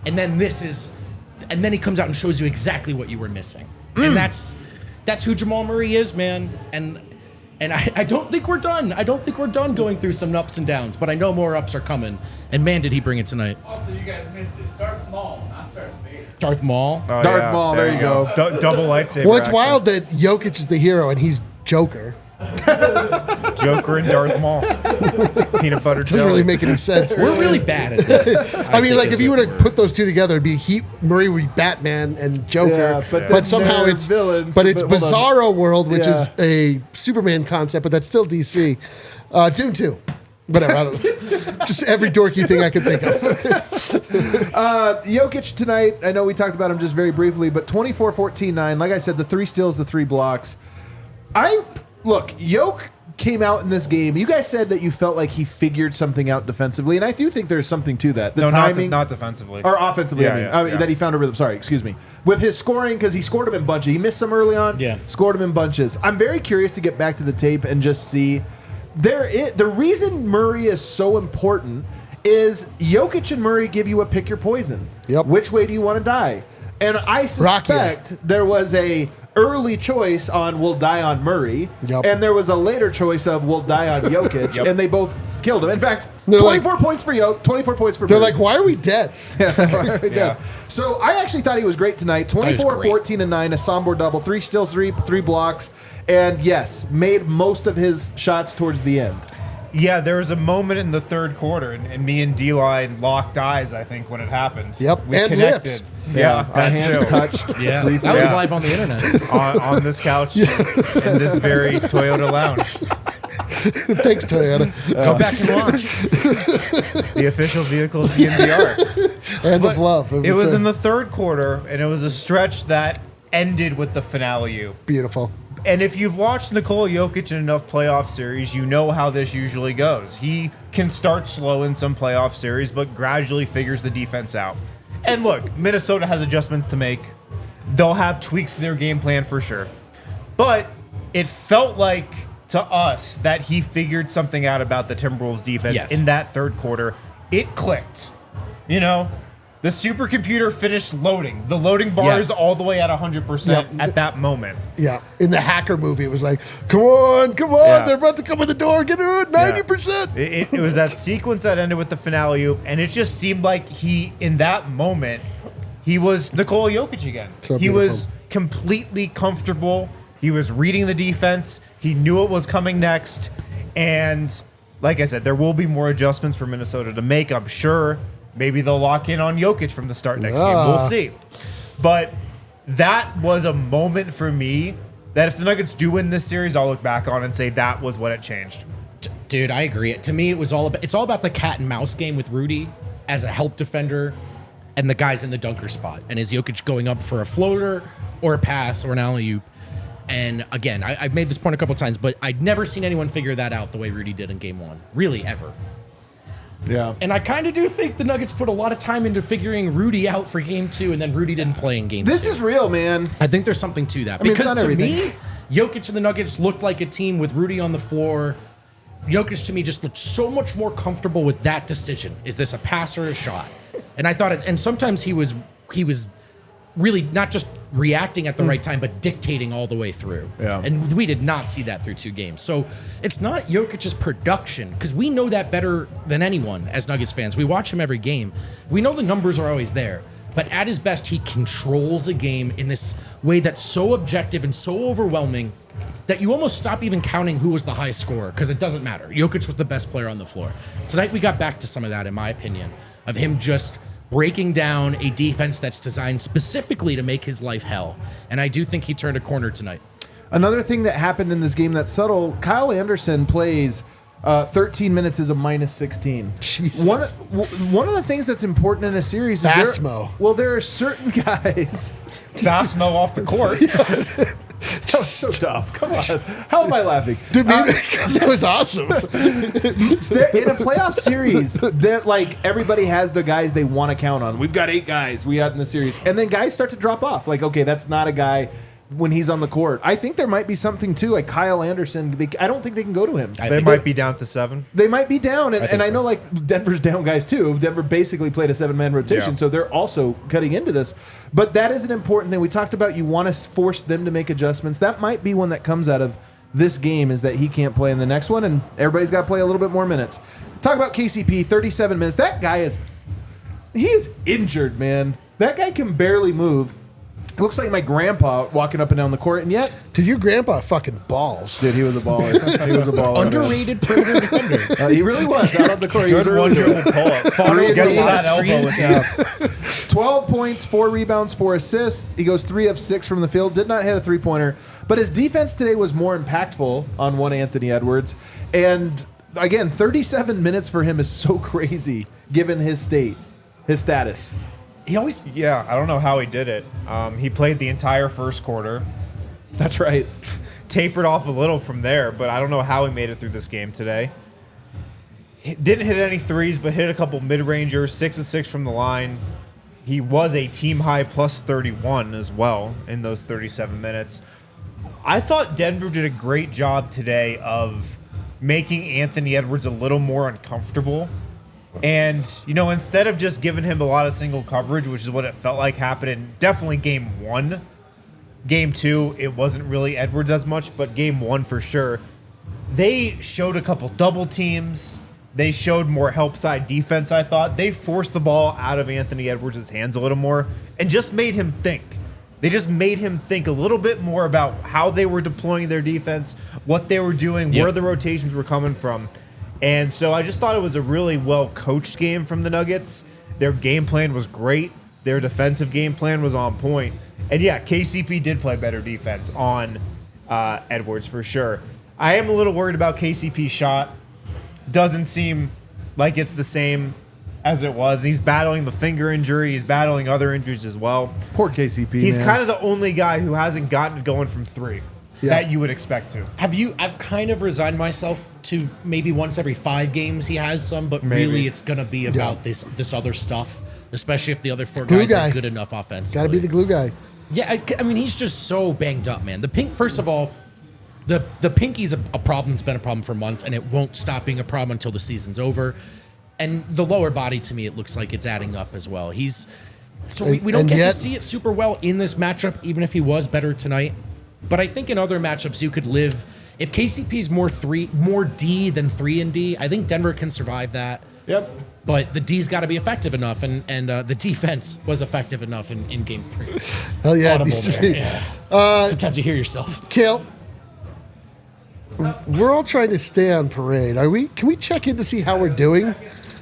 And then and then he comes out and shows you exactly what you were missing. And that's who Jamal Murray is, man. And I don't think we're done. I don't think we're done going through some ups and downs, but I know more ups are coming. And man, did he bring it tonight. Also, you guys missed it. Darth Maul, not Darth Vader. Darth Maul. Oh, Darth Maul, there you go. Double lightsaber. Well, it's wild that Jokic is the hero and he's Joker. Joker and Darth Maul. Peanut butter Doesn't jelly. really make any sense. We're really bad at this. I mean, like, if you were to put those two together, it'd be Murray would be Batman and Joker. Yeah, but somehow they're it's villains. But it's But hold on. Bizarro World, which is a Superman concept, but that's still DC. Dune 2. Whatever. I don't know. Just every dorky thing I could think of. Jokic tonight, I know we talked about him just very briefly, but 24, 14, 9. Like I said, the 3 steals, the 3 blocks. look, Jokic came out in this game. You guys said that you felt like he figured something out defensively, and I do think there's something to that. The timing, not defensively or offensively. Yeah, I mean, yeah. that he found a rhythm. Sorry, excuse me. With his scoring, because he scored them in bunches. He missed some early on. Yeah, scored them in bunches. I'm very curious to get back to the tape and just see. The reason Murray is so important is Jokic and Murray give you a pick your poison. Yep. Which way do you want to die? And I suspect there was a early choice on we'll die on Murray, and there was a later choice of we'll die on Jokic, and they both killed him. In fact, They're 24 points for Jokic, 24 points for They're Murray. like, why are we dead? Yeah. So I actually thought he was great tonight. 24, great. 14, and 9, a Sombor double, 3 steals, 3 blocks, and yes, made most of his shots towards the end. Yeah, there was a moment in the third quarter, and me and D-Line locked eyes, I think, when it happened. Yep, We and connected. lips. Yeah, Our that hands too. touched. Yeah, briefly. that was Yeah. live on the internet. on this couch in this very Toyota lounge. Thanks, Toyota. Go back and watch. The official vehicle of DNVR. And But of love. It was in the third quarter, and it was a stretch that ended with the finale. Beautiful. And if you've watched Nikola Jokic in enough playoff series, you know how this usually goes. He can start slow in some playoff series, but gradually figures the defense out. And look, Minnesota has adjustments to make. They'll have tweaks to their game plan for sure. But it felt like to us that he figured something out about the Timberwolves defense Yes. in that third quarter. It clicked. You know, the supercomputer finished loading. The loading bar is Yes. all the way at 100% at that moment. Yeah. In the hacker movie, it was like, come on. Yeah. They're about to come in the door. Get it, 90%. It was that sequence that ended with the finale oop, and it just seemed like he, in that moment, he was Nikola Jokic again. So He beautiful. was completely comfortable. He was reading the defense. He knew what was coming next. And like I said, there will be more adjustments for Minnesota to make, I'm sure. Maybe they'll lock in on Jokic from the start next game. We'll see. But that was a moment for me that if the Nuggets do win this series, I'll look back on and say that was when it changed. Dude, I agree. To me, it's all about the cat and mouse game with Rudy as a help defender and the guys in the dunker spot. And is Jokic going up for a floater or a pass or an alley-oop? And again, I've made this point a couple times, but I'd never seen anyone figure that out the way Rudy did in game one. Really, ever. Yeah. And I kind of do think the Nuggets put a lot of time into figuring Rudy out for game two, and then Rudy didn't play in game This two. is real, man. I think there's something to that. I mean, it's Because not to everything. me, Jokic and the Nuggets looked like a team with Rudy on the floor. Jokic to me just looked so much more comfortable with that decision. Is this a pass or a shot? And I thought it, and sometimes he was really not just reacting at the right time, but dictating all the way through. Yeah. And we did not see that through two games. So it's not Jokic's production, because we know that better than anyone as Nuggets fans. We watch him every game. We know the numbers are always there. But at his best, he controls a game in this way that's so objective and so overwhelming that you almost stop even counting who was the highest scorer, because it doesn't matter. Jokic was the best player on the floor. Tonight we got back to some of that, in my opinion, of him just breaking down a defense that's designed specifically to make his life hell. And I do think he turned a corner tonight. Another thing that happened in this game that's subtle, Kyle Anderson plays 13 minutes is a minus 16. Jesus. One of the things that's important in a series is there are certain guys. Fast Mo off the court. That was so dumb. Come on. How am I laughing? Dude, that was awesome. In a playoff series, that like everybody has the guys they want to count on. We've got 8 guys we had in the series, and then guys start to drop off. Like, okay, that's not a guy when he's on the court. I think there might be something too. Like Kyle Anderson, I don't think they can go to him. They might be down to 7. They might be down, and I so. know like Denver's down guys too. Denver basically played a 7-man rotation, Yeah. so they're also cutting into this. But that is an important thing. We talked about you want to force them to make adjustments. That might be one that comes out of this game, is that he can't play in the next one, and everybody's got to play a little bit more minutes. Talk about KCP, 37 minutes. That guy he is injured, man. That guy can barely move. It looks like my grandpa walking up and down the court, and yet, Dude, your grandpa fucking balls. dude, he was a baller. He was a baller. man. Underrated perimeter defender. He really was out on the court. He was Good really good. one-dribble pull-up. Far gets to that elbow with that. 12 points, 4 rebounds, 4 assists. He goes 3 of 6 from the field. Did not hit a three-pointer. But his defense today was more impactful on one Anthony Edwards. And again, 37 minutes for him is so crazy given his status. He always Yeah, I don't know how he did it. He played the entire first quarter. That's right. Tapered off a little from there, but I don't know how he made it through this game today. Didn't hit any threes, but hit a couple mid-rangers, 6 of 6 from the line. He was a team-high plus 31 as well in those 37 minutes. I thought Denver did a great job today of making Anthony Edwards a little more uncomfortable. And, instead of just giving him a lot of single coverage, which is what it felt like happened in definitely game 1, game 2, it wasn't really Edwards as much, but game 1 for sure. They showed a couple double teams. They showed more help side defense, I thought. They forced the ball out of Anthony Edwards' hands a little more and just made him think. They just made him think a little bit more about how they were deploying their defense, what they were doing, where the rotations were coming from. And so I just thought it was a really well-coached game from the Nuggets. Their game plan was great. Their defensive game plan was on point. And yeah, KCP did play better defense on Edwards for sure. I am a little worried about KCP's shot. Doesn't seem like it's the same as it was. He's battling the finger injury. He's battling other injuries as well. Poor KCP. He's man. kind of the only guy who hasn't gotten it going from 3 that you would expect to. I've kind of resigned myself to maybe once every 5 games he has some, but Maybe. really it's going to be about this other stuff, especially if the other 4 Glue guys guy. are good enough offensively. Got to be the glue guy. Yeah, I mean, he's just so banged up, man. First of all, the pinky's a problem. It's been a problem for months, and it won't stop being a problem until the season's over. And the lower body, to me, it looks like it's adding up as well. We don't get to see it super well in this matchup, even if he was better tonight. But I think in other matchups you could live. If KCP's more D than 3 and D, I think Denver can survive that. Yep. But the D's got to be effective enough, and the defense was effective enough in Game 3. Hell yeah. Audible it needs to there, be. yeah. Sometimes you hear yourself. Kale, we're all trying to stay on parade. Are we? Can we check in to see how we're doing?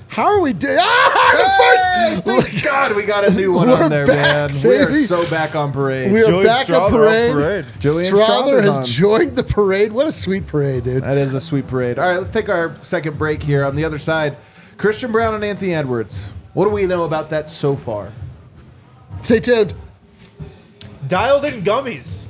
How are we doing? Thank God we got a new one We're on there, back, man. We are baby. so back on parade. We are Julian back on Strawther parade. on parade. Julian Strother Strawther's has on. joined the parade. What a sweet parade, dude. That is a sweet parade. All right, let's take our second break here. On the other side, Christian Braun and Anthony Edwards. What do we know about that so far? Stay tuned. Dialed in gummies.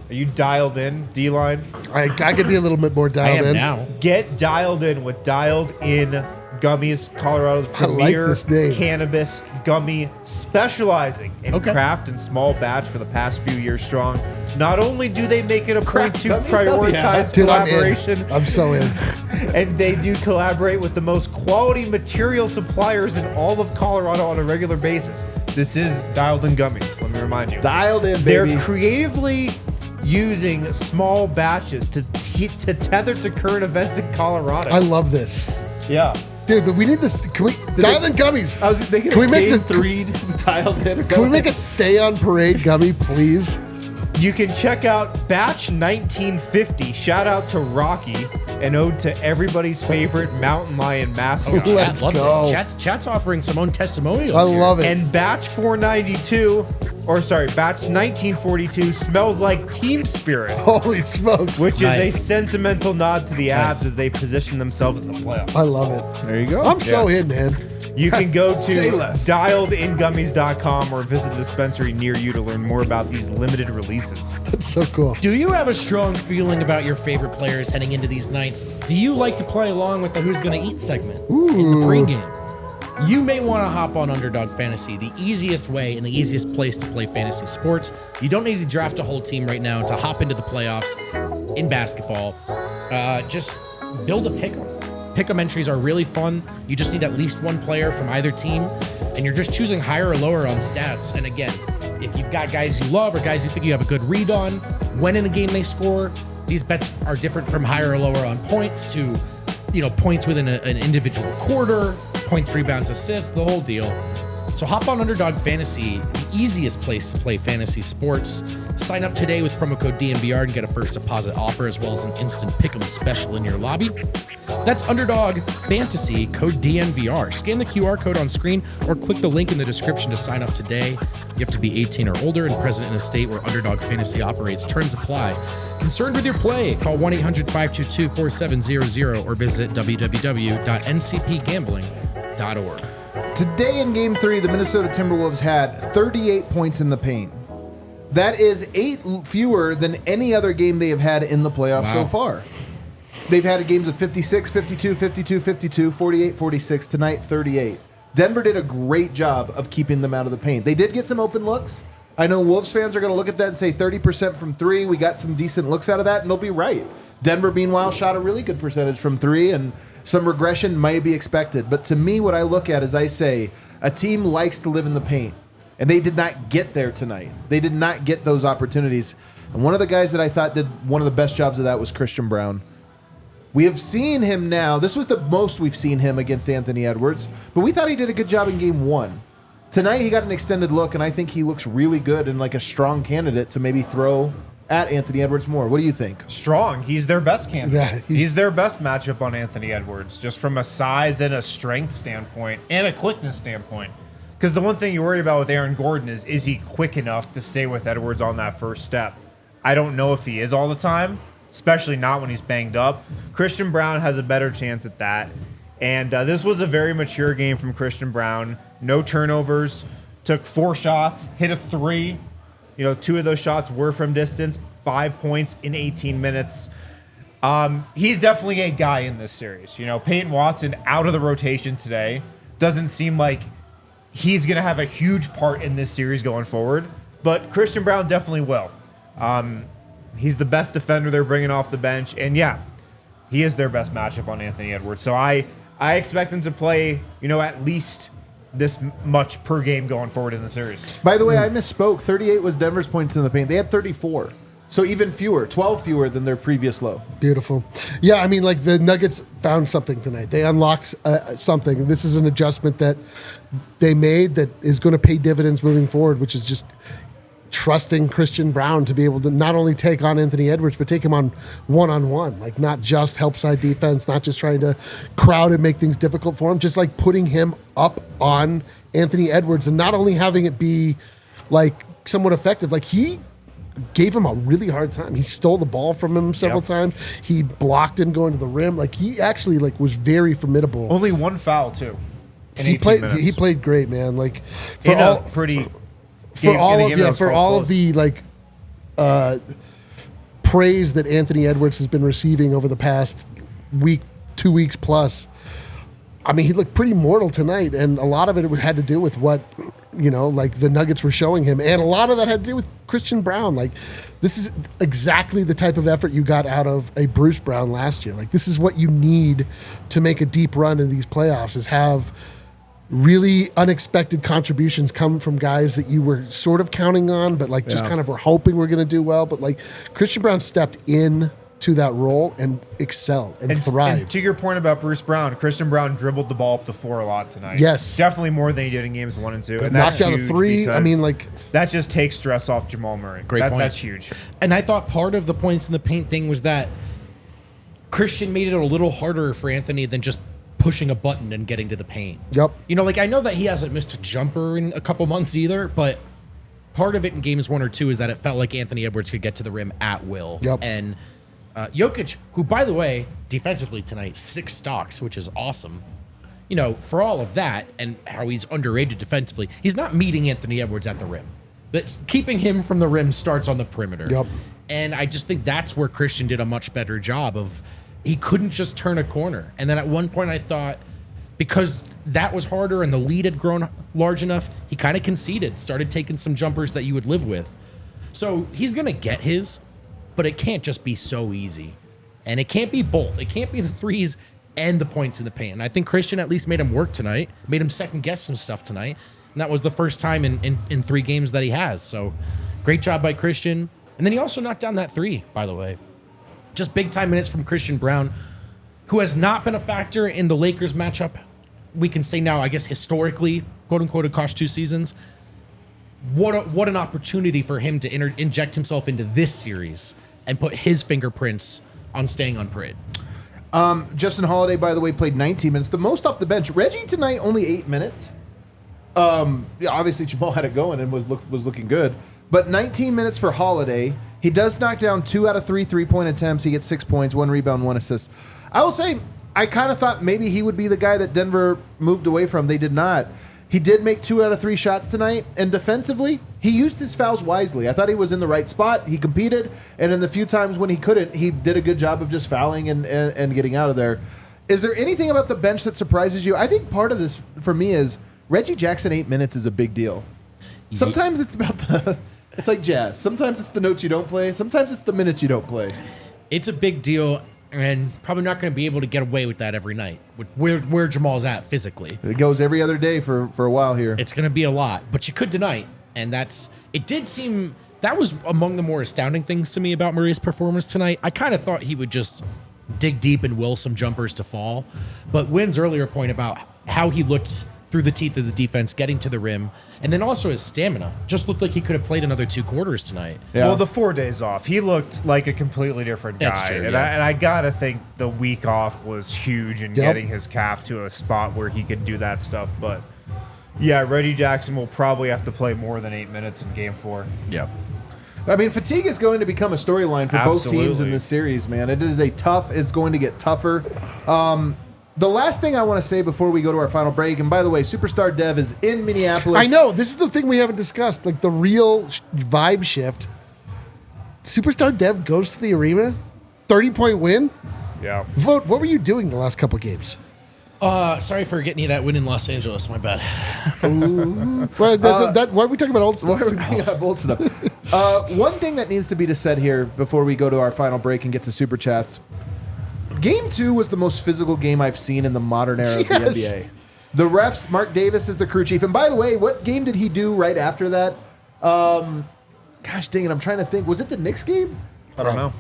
Are you dialed in, D-line? I could be a little bit more I dialed am in. now. Get dialed in with Dialed In Gummies, Colorado's I like premier this name. cannabis gummy, specializing in Okay. craft and small batch for the past few years strong. Not only do they make it a point Craft to gummies? Hell yeah. prioritize Dude, I'm in. collaboration, I'm so in. and they do collaborate with the most quality material suppliers in all of Colorado on a regular basis. This is Dialed In Gummies, let me remind you. Dialed in, They're baby. creatively using small batches to tether to current events in Colorado. I love this. Yeah. Dude, we need this. Can we dial in gummies? I was thinking Can we make this? 3 dialed in? Can we make a stay on parade gummy, please? You can check out Batch 1950. Shout out to Rocky, an ode to everybody's favorite mountain lion mascot. Let's Chat loves go. it. Chat's offering some own testimonials. I here. love it. And Batch 492, Batch 1942 smells like Team Spirit, Holy smokes. which Nice. is a sentimental nod to the Abs Nice. as they position themselves in the playoffs. I love it. There you go. I'm so in, man. You can go Say to less. dialedingummies.com or visit a dispensary near you to learn more about these limited releases. That's so cool. Do you have a strong feeling about your favorite players heading into these nights? Do you like to play along with the Who's Gonna Eat segment in the pregame? You may want to hop on Underdog Fantasy, the easiest way and the easiest place to play fantasy sports. You don't need to draft a whole team right now to hop into the playoffs in basketball. Just build a pick'em. Pick'em entries are really fun. You just need at least one player from either team, and you're just choosing higher or lower on stats. And again, if you've got guys you love or guys you think you have a good read on, when in a game they score, these bets are different from higher or lower on points to, points within an individual quarter, points, rebounds, assists, the whole deal. So hop on Underdog Fantasy, the easiest place to play fantasy sports. Sign up today with promo code DNVR and get a first deposit offer as well as an instant pick'em special in your lobby. That's Underdog Fantasy, code DNVR. Scan the QR code on screen or click the link in the description to sign up today. You have to be 18 or older and present in a state where Underdog Fantasy operates. Terms apply. Concerned with your play? Call 1-800-522-4700 or visit www.ncpgambling.org. Today in Game 3, the Minnesota Timberwolves had 38 points in the paint. That is 8 fewer than any other game they have had in the playoffs so far. They've had games of 56, 52, 52, 52, 48, 46, tonight 38. Denver did a great job of keeping them out of the paint. They did get some open looks. I know Wolves fans are going to look at that and say 30% from 3. We got some decent looks out of that, and they'll be right. Denver, meanwhile, shot a really good percentage from 3, and some regression might be expected. But to me, what I look at is I say a team likes to live in the paint, and they did not get there tonight. They did not get those opportunities. And one of the guys that I thought did one of the best jobs of that was Christian Braun. We have seen him now. This was the most we've seen him against Anthony Edwards, but we thought he did a good job in game 1. Tonight, he got an extended look, and I think he looks really good and like a strong candidate to maybe throw at Anthony Edwards more. What do you think? Strong. He's their best candidate. Yeah, he's their best matchup on Anthony Edwards, just from a size and a strength standpoint and a quickness standpoint. Because the one thing you worry about with Aaron Gordon is he quick enough to stay with Edwards on that first step? I don't know if he is all the time, especially not when he's banged up. Christian Braun has a better chance at that. And this was a very mature game from Christian Braun. No turnovers. Took 4 shots, hit a 3. 2 of those shots were from distance. 5 points in 18 minutes. He's definitely a guy in this series. Peyton Watson out of the rotation today. Doesn't seem like he's going to have a huge part in this series going forward. But Christian Braun definitely will. He's the best defender they're bringing off the bench. And yeah, he is their best matchup on Anthony Edwards. So I expect him to play, at least this much per game going forward in the series. By the way, I misspoke. 38 was Denver's points in the paint. They had 34. So even fewer, 12 fewer than their previous low. Beautiful. Yeah, I mean, like the Nuggets found something tonight. They unlocked something. This is an adjustment that they made that is going to pay dividends moving forward, which is just trusting Christian Braun to be able to not only take on Anthony Edwards, but take him on one-on-one. Like not just help side defense, not just trying to crowd and make things difficult for him, just like putting him up on Anthony Edwards and not only having it be like somewhat effective. Like he gave him a really hard time. He stole the ball from him several times. He blocked him going to the rim. Like he actually was very formidable. Only 1 foul too. He played great, man. Like for all of the praise that Anthony Edwards has been receiving over the past week, 2 weeks plus. I mean, he looked pretty mortal tonight, and a lot of it had to do with what, the Nuggets were showing him, and a lot of that had to do with Christian Braun. Like, this is exactly the type of effort you got out of a Bruce Brown last year. Like, this is what you need to make a deep run in these playoffs, is have really unexpected contributions come from guys that you were sort of counting on, but just kind of were hoping were going to do well. But Christian Braun stepped in to that role and excelled and thrived. And to your point about Bruce Brown, Christian Braun dribbled the ball up the floor a lot tonight. Yes. Definitely more than he did in games 1 and 2. And knocked down a 3. I mean, that just takes stress off Jamal Murray. Great point. That's huge. And I thought part of the points in the paint thing was that Christian made it a little harder for Anthony than just pushing a button and getting to the paint. Yep. I know that he hasn't missed a jumper in a couple months either, but part of it in games 1 or 2 is that it felt like Anthony Edwards could get to the rim at will. Yep. And Jokic, who, by the way, defensively tonight, 6 stocks, which is awesome. For all of that and how he's underrated defensively, he's not meeting Anthony Edwards at the rim. But keeping him from the rim starts on the perimeter. Yep. And I just think that's where Christian did a much better job of, he couldn't just turn a corner. And then at one point I thought, because that was harder and the lead had grown large enough, he kind of conceded, started taking some jumpers that you would live with. So he's going to get his, but it can't just be so easy. And it can't be both. It can't be the threes and the points in the paint. And I think Christian at least made him work tonight, made him second guess some stuff tonight. And that was the first time in 3 games that he has. So great job by Christian. And then he also knocked down that 3, by the way. Just big time minutes from Christian Braun, who has not been a factor in the Lakers matchup. We can say now, I guess historically, quote unquote, across 2 seasons. What an opportunity for him to inject himself into this series and put his fingerprints on staying on parade. Justin Holiday, by the way, played 19 minutes, the most off the bench. Reggie tonight only 8 minutes. Obviously Jamal had it going and was looking good, but 19 minutes for Holiday. He does knock down 2 out of 3 3-point attempts. He gets 6 points, 1 rebound, 1 assist. I will say, I kind of thought maybe he would be the guy that Denver moved away from. They did not. He did make 2 out of 3 shots tonight, and defensively, he used his fouls wisely. I thought he was in the right spot. He competed, and in the few times when he couldn't, he did a good job of just fouling and getting out of there. Is there anything about the bench that surprises you? I think part of this, for me, is Reggie Jackson 8 minutes is a big deal. Sometimes it's about it's like jazz. Sometimes it's the notes you don't play. Sometimes it's the minutes you don't play. It's a big deal, and probably not going to be able to get away with that every night, with where Jamal's at physically. It goes every other day for a while here. It's going to be a lot, but you could tonight, and it did seem that was among the more astounding things to me about Murray's performance tonight. I kind of thought he would just dig deep and will some jumpers to fall, but Wynn's earlier point about how he looked through the teeth of the defense, getting to the rim, and then also his stamina just looked like he could have played another 2 quarters tonight. Yeah. Well, the 4 days off, he looked like a completely different guy. That's true, and, yeah. I gotta think the week off was huge in getting his calf to a spot where he could do that stuff. But yeah, Reggie Jackson will probably have to play more than 8 minutes in Game 4. Yeah. I mean, fatigue is going to become a storyline for both teams in Absolutely. this series, man. It's going to get tougher. The last thing I want to say before we go to our final break, and by the way, Superstar Dev is in Minneapolis. I know. This is the thing we haven't discussed. Like the real vibe shift. Superstar Dev goes to the arena. 30-point win. Yeah. Vogt, what were you doing the last couple games? Sorry for getting you that win in Los Angeles. My bad. Well, why are we talking about old stuff? Why are we bringing up old stuff? One thing that needs to be said here before we go to our final break and get to Super Chats. Game 2 was the most physical game I've seen in the modern era of the NBA. The refs, Mark Davis is the crew chief. And by the way, what game did he do right after that? Gosh dang it, I'm trying to think. Was it the Knicks game? I don't know.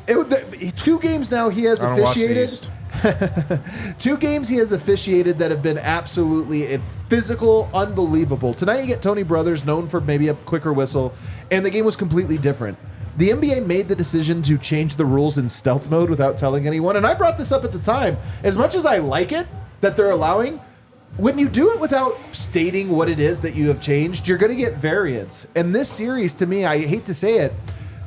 2 games now he has I don't watch the officiated. East. 2 games he has officiated that have been absolutely physical, unbelievable. Tonight you get Tony Brothers, known for maybe a quicker whistle, and the game was completely different. The NBA made the decision to change the rules in stealth mode without telling anyone, and I brought this up at the time. As much as I like it that they're allowing, when you do it without stating what it is that you have changed, you're going to get variance. And this series, to me, I hate to say it,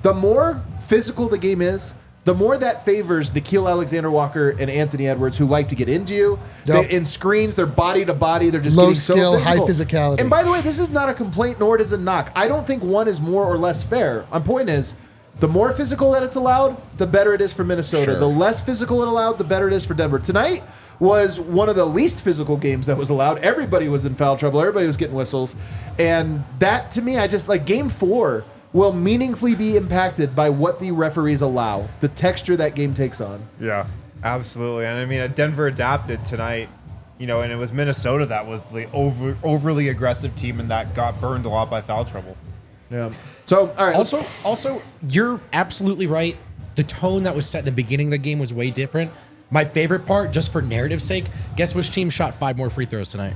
the more physical the game is, the more that favors Nickeil Alexander-Walker and Anthony Edwards, who like to get into you. Yep. In screens, they're body to body. They're just Low getting skill, so physical. high physicality. And by the way, this is not a complaint, nor does it knock. I don't think one is more or less fair. My point is, the more physical that it's allowed, the better it is for Minnesota. Sure. The less physical it allowed, the better it is for Denver. Tonight was one of the least physical games that was allowed. Everybody was in foul trouble. Everybody was getting whistles. And that, to me, I just like Game 4 will meaningfully be impacted by what the referees allow, the texture that game takes on. Yeah, absolutely. And I mean, Denver adapted tonight, and it was Minnesota that was the overly aggressive team and that got burned a lot by foul trouble. Yeah. So, all right. Also, you're absolutely right. The tone that was set in the beginning of the game was way different. My favorite part, just for narrative's sake, guess which team shot 5 more free throws tonight?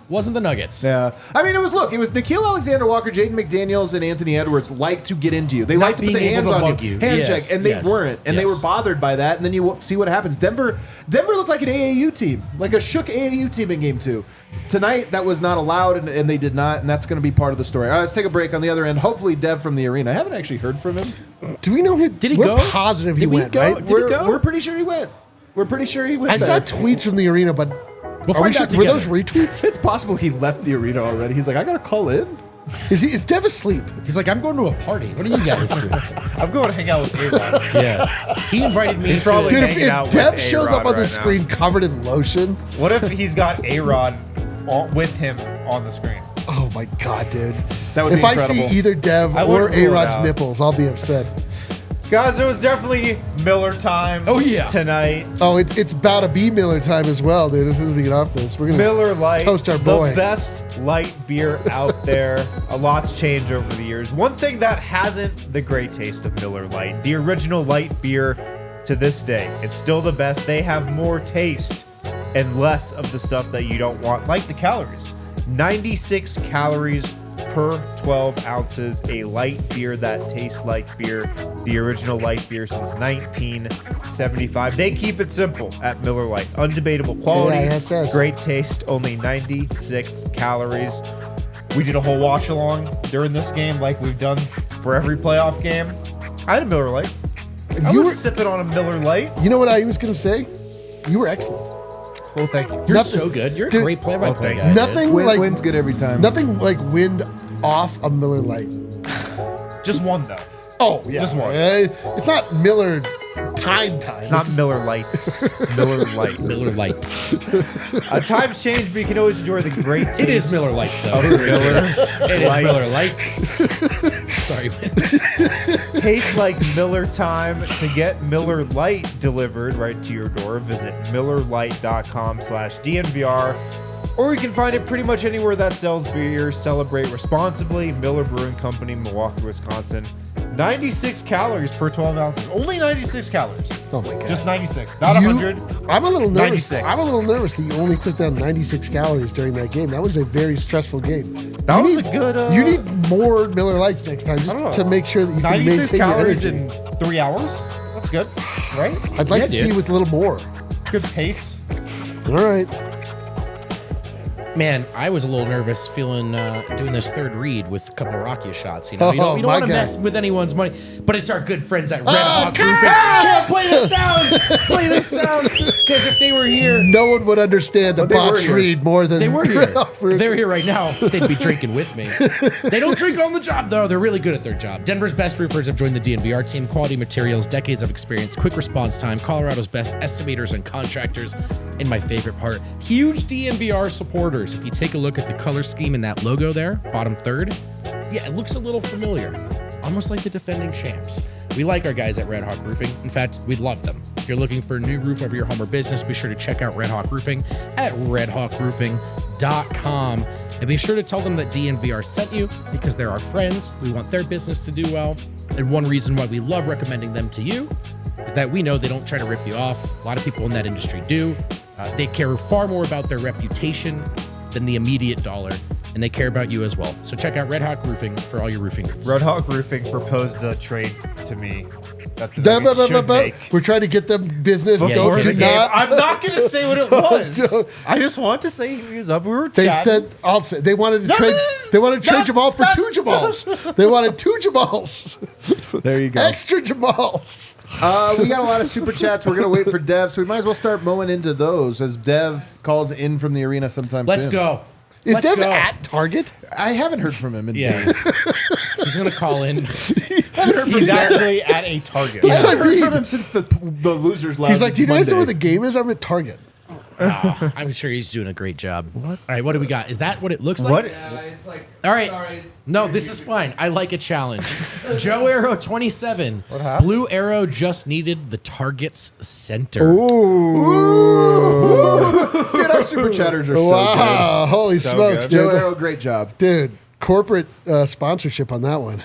Wasn't the Nuggets. Yeah. I mean, it was Nickeil Alexander-Walker, Jaden McDaniels, and Anthony Edwards like to get into you. They Not like to put the being hands able to on bug you. Hand Yes, check, and they yes, weren't. And they yes. were bothered by that, and then you see what happens. Denver looked like an AAU team, like a shook AAU team in Game 2. Tonight, that was not allowed, and they did not, and that's going to be part of the story. All right, let's take a break on the other end. Hopefully, Dev from the arena. I haven't actually heard from him. Do we know who? Did he we're go? positive he Did we went, go? right? Did he go? We're pretty sure he went. We're pretty sure he went. I saw back. tweets from the arena, but We'll are we find out sure, were together. those retweets? It's possible he left the arena already. He's like, I got to call in. Is Dev asleep? He's like, I'm going to a party. What are you guys doing? I'm going to hang out with A-Rod. Yeah. He invited me He's to... probably- Dude, hanging out if with Dev shows A-Rod up on the right now. screen covered in lotion, What if he's got A-Rod with him on the screen? oh my god, dude! That would if be I incredible. see either Dev I or wouldn't rule it A-Rod's out. nipples, I'll be upset. Guys, it was definitely Miller time Oh, yeah. tonight. Oh, it's about to be Miller time as well, dude. As soon as we get off this, we're gonna Miller Lite, toast our boy. the best light beer out there. A lot's changed over the years. One thing that hasn't, the great taste of Miller Lite. The original light beer to this day. It's still the best. They have more taste and less of the stuff that you don't want, like the calories. 96 calories per 12 ounces. A light beer that tastes like beer. The original light beer since 1975. They keep it simple at Miller Lite. Undebatable quality. AISS. Great taste. Only 96 calories. We did a whole watch along during this game like we've done for every playoff game. I had a Miller Lite. I You was were- sipping on a Miller Lite. You know what I was gonna say? You were excellent. Well, thank you. You're Nothing- so good. You're a Dude, great play-by-play guy. Nothing Win, like win's good every time. nothing like wind off a Miller Lite. Just one though. Oh yeah, Just one. It's not Miller Time. It's not Miller Lights. It's Miller Light. Miller Lite. Times change, but you can always enjoy the great taste. It is Miller Lights, though. of Miller. It is Miller Lights. Sorry, man. Tastes like Miller time. To get Miller Light delivered right to your door, visit millerlight.com/DNVR. Or you can find it pretty much anywhere that sells beer. Celebrate responsibly. Miller Brewing Company, Milwaukee, Wisconsin. 96 calories per 12 ounces. Only 96 calories. Oh my god. Just 96. Not 100. I'm a little nervous. 96. I'm a little nervous that you only took down 96 calories during that game. That was a very stressful game. That You was need- a good. You need more Miller Lights next time, I don't know. just to make sure that you can 96 maintain your calories energy. in 3 hours. That's good, right? I'd like Yeah, to dude. see with a little more. Good pace. All right. Man, I was a little nervous feeling doing this third read with a couple of Rocky shots. You know, you don't my want to God. mess with anyone's money, but it's our good friends at Red Hawk come Roofing. on! Can't play this sound. Play this sound because if they were here, No one would understand a they were botch here. read more than they were here. Red Hawk If Roofing. they were here right now, they'd be drinking with me. They don't drink on the job though. They're really good at their job. Denver's best roofers have joined the DNVR team. Quality materials, decades of experience, quick response time. Colorado's best estimators and contractors. And my favorite part, huge DNVR supporters. If you take a look at the color scheme in that logo there, bottom third, yeah, it looks a little familiar. Almost like the defending champs. We like our guys at Red Hawk Roofing. In fact, we love them. If you're looking for a new roof over your home or business, be sure to check out Red Hawk Roofing at redhawkroofing.com. And be sure to tell them that DNVR sent you because they're our friends. We want their business to do well. And one reason why we love recommending them to you is that we know they don't try to rip you off. A lot of people in that industry do. They care far more about their reputation than the immediate dollar, and they care about you as well. So check out Red Hawk Roofing for all your roofing needs. Red Hawk Roofing proposed the trade to me that the Nuggets should make. We're trying to get them business. Yeah, Don't you're do the not. I'm not going to say what it was. don't. I just want to say he was up. We were They chatting. said I'll say they wanted to trade. They wanted to trade Jamal for 2 Jamals. They wanted 2 Jamals. There you go. Extra Jamals. We got a lot of super chats. We're gonna wait for Dev, so we might as well start mowing into those as Dev calls in from the arena sometime Let's soon. go. Is Let's Dev go. at Target? I haven't heard from him in Yeah. days. He's going to call in. He's actually at a Target. I haven't heard from him since the losers last. He's like, do you guys know where Monday. the game is? I'm at Target. I'm sure he's doing a great job. What? All right, what do we got? Is that what it looks like? What? Yeah, it's like. All right. Sorry. No, this is fine. I like a challenge. Joe Arrow 27. What happened? Blue Arrow just needed the target's center. Dude, our super chatters are so Wow. Holy So smokes, good. good. Joe dude. Arrow, great job. Dude, corporate sponsorship on that one.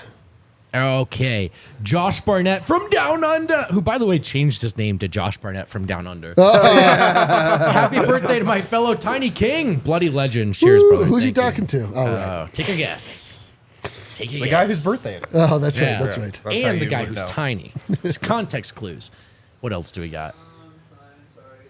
Okay. Josh Barnett from Down Under, who, by the way, changed his name to Josh Barnett from Down Under. Happy birthday to my fellow Tiny King. Bloody legend. Cheers, brother. Who's he Thank you. talking to? Oh, right. Take a guess. Take a guess. The guy whose birthday it is. Oh, that's Yeah. right. That's right. That's how And the you guy would who's know. tiny. It's context clues. What else do we got?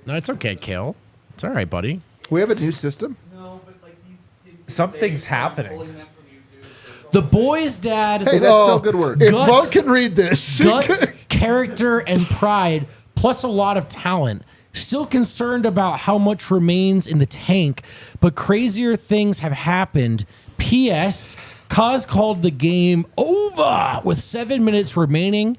No, it's okay, Kale. It's all right, buddy. We have a new system. No, but like these didn't Something's say, so I'm happening. pulling them from YouTube, so it's The boy's dad, Hey, that's still good work. If Guts- Vogt can read this. guts, character, and pride, plus a lot of talent. Still concerned about how much remains in the tank, but crazier things have happened. P.S. Kaz called the game over with 7 minutes remaining.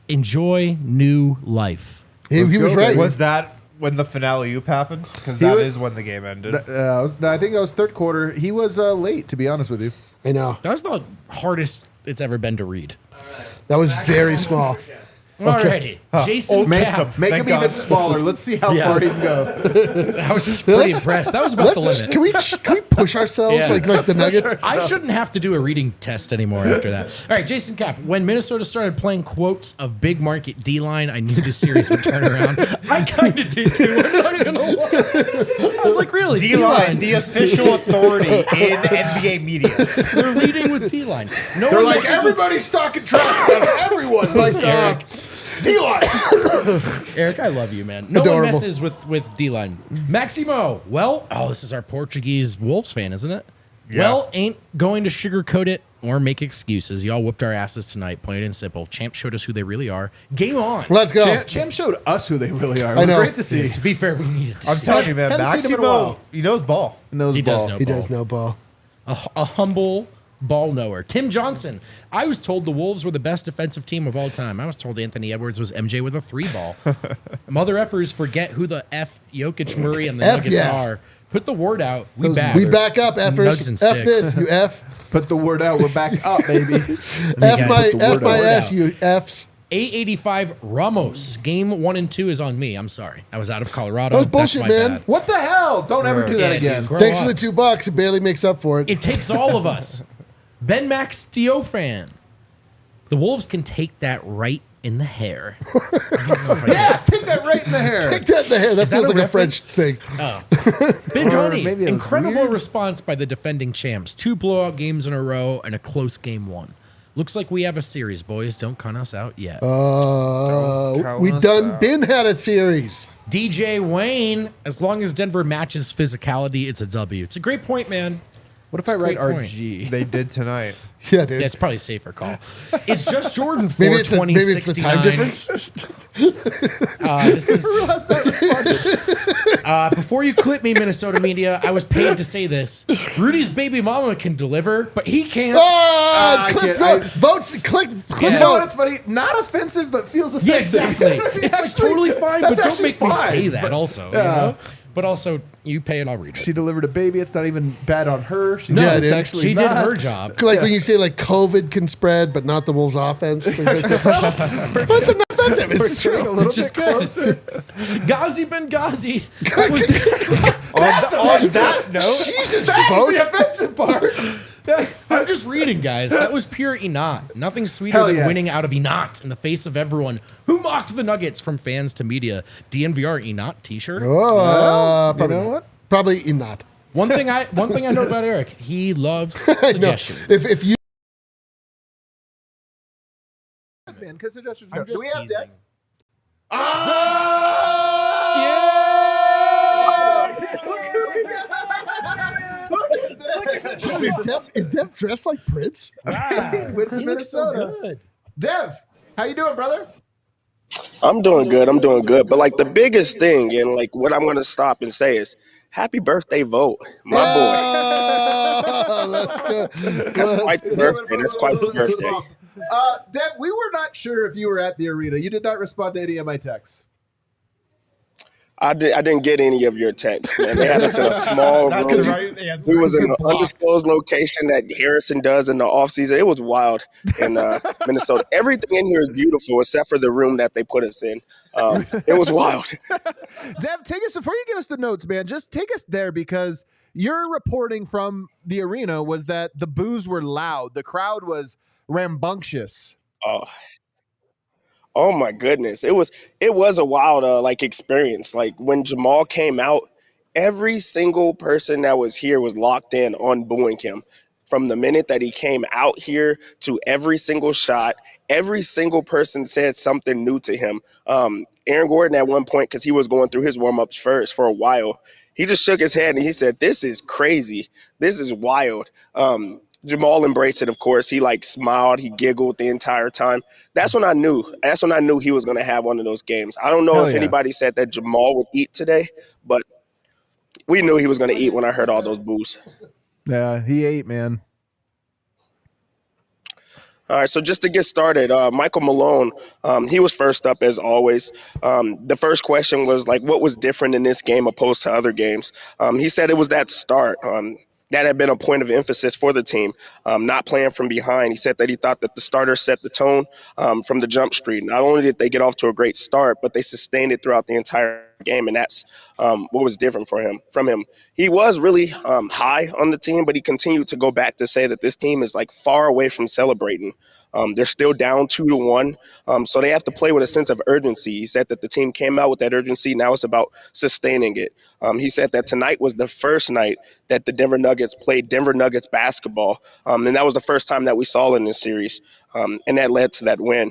Enjoy new life. he was go, right. baby. Was that when the finale oop happened? Because He that wa- is when the game ended. I think that was third quarter. He was late, to be honest with you. I know. That was the hardest it's ever been to read. That was very small. Alrighty. Jason Make, Tapp. make Thank him even God. smaller. Let's see how Yeah. far he can go. I was just pretty impressed. That was about the Let's, limit. can we push ourselves Yeah. like the Nuggets? I shouldn't have to do a reading test anymore after that. All right, Jason Cap. When Minnesota started playing quotes of big market D-line, I knew this series would turn around. I kind of did too. I'm not gonna lie. I was like, really? D-Line, the official authority in NBA media. They're leading with D-line. No They're one like, messes with- everybody's talking trash about everyone. Like, Eric. D-line. Eric, I love you, man. No Adorable. one messes with D-line. Maximo. Well, this is our Portuguese Wolves fan, isn't it? Yeah. Well, ain't going to sugarcoat it. or make excuses. Y'all whooped our asses tonight, plain and simple. Champ showed us who they really are. Game on. Let's go. Champ showed us who they really are. It I was know. great to see. To be fair, we needed to I'm see telling it. you, man. Haven't seen him in a Maximo, while. he knows ball. Knows He does ball. know He ball. does know ball. A humble ball knower. Tim Johnson. I was told the Wolves were the best defensive team of all time. I was told Anthony Edwards was MJ with a 3-ball. Mother effers forget who the F Jokic, Murray, and the F, Nuggets yeah. are. Put the word out. We back. We back up, Nugs effers. and F 6. this, you F. Put the word out. We're back up, baby. guys F my put the word S, out. you Fs. 885 Ramos. Game 1 and 2 is on me. I'm sorry. I was out of Colorado. That was bullshit, That's my man. bad. What the hell? Don't ever do that Yeah, again. dude, grow Thanks up. for the $2. It barely makes up for it. It takes all of us. Ben Max Theofan. The Wolves can take that right in the hair. I don't know if I Yeah, take that right in the hair. Take that in the hair. That Is that feels a like a French reference? thing. Big Honey, maybe it was incredible weird. response by the defending champs. 2 blowout games in a row and a close game 1. Looks like we have a series, boys. Don't count us out yet. We been had a series. DJ Wayne, as long as Denver matches physicality, it's a W. It's a great point, man. What if I write Great point. RG? They did tonight. Yeah, dude. That's probably a safer call. It's just Jordan maybe 4 it's the time 2069. difference. This is before you clip me, Minnesota media. I was paid to say this. Rudy's baby mama can deliver, but he can't. Ah, I click can't- votes. Click You know what? vote. It's funny. Not offensive, but feels Yeah, offensive. exactly. It's like totally fine, but that's don't actually make me fine, say that. but- Also, you Yeah. know. But also, you pay it, I'll read it. She delivered a baby. It's not even bad on her. She No, Yeah, it's dude. actually she not. did her job. Like when you say like COVID can spread, but not the Wolves' offense. Things like that. That's not offensive. It's just We're true. a little Just bit good. closer. Ghazi Benghazi. On that note, Jesus, That's votes. the offensive part. I'm just reading, guys. That was pure Enot. Nothing sweeter Hell than yes. winning out of Enot in the face of everyone who mocked the Nuggets, from fans to media. DNVR Enot t-shirt. Oh, you probably know not. what? Probably not. One thing I know about Eric, he loves No, suggestions. if you Man, because suggestions I'm go. Do just we have teasing. is Dev dressed like Prince? Went to He looks so Minnesota. good. Dev, how you doing, brother? I'm doing good. I'm doing good. But like the biggest thing, and like what I'm gonna stop and say is, happy birthday, Vogt, my boy. Oh, let's go. That's quite the birthday. That's quite the birthday. Dev, we were not sure if you were at the arena. You did not respond to any of my texts. I didn't get any of your texts, man. They had us in a small that's room. the right answer. We was in an Blocked. undisclosed location that Harrison does in the offseason. It was wild in Minnesota. Everything in here is beautiful except for the room that they put us in. It was wild. Dev, take us, before you give us the notes, man, just take us there, because your reporting from the arena was that the boos were loud. The crowd was rambunctious. Oh my goodness. It was a wild like experience. Like when Jamal came out, every single person that was here was locked in on booing him. From the minute that he came out here to every single shot, every single person said something new to him. Aaron Gordon at one point, because he was going through his warm-ups first for a while, he just shook his head and he said, "This is crazy. This is wild." Jamal embraced it, of course. He like smiled, he giggled the entire time. That's when I knew he was going to have one of those games. I don't know Hell if yeah. anybody said that Jamal would eat today, but we knew he was going to eat when I heard all those boos. Yeah, he ate, man. All right, so just to get started, Michael Malone, he was first up as always. The first question was like, what was different in this game opposed to other games? He said it was that start. That had been a point of emphasis for the team, not playing from behind. He said that he thought that the starters set the tone from the jump street. Not only did they get off to a great start, but they sustained it throughout the entire game, and that's what was different from him. He was really high on the team, but he continued to go back to say that this team is like far away from celebrating. They're still down 2-1, so they have to play with a sense of urgency. He said that the team came out with that urgency. Now it's about sustaining it. He said that tonight was the first night that the Denver Nuggets played Denver Nuggets basketball, and that was the first time that we saw in this series, and that led to that win.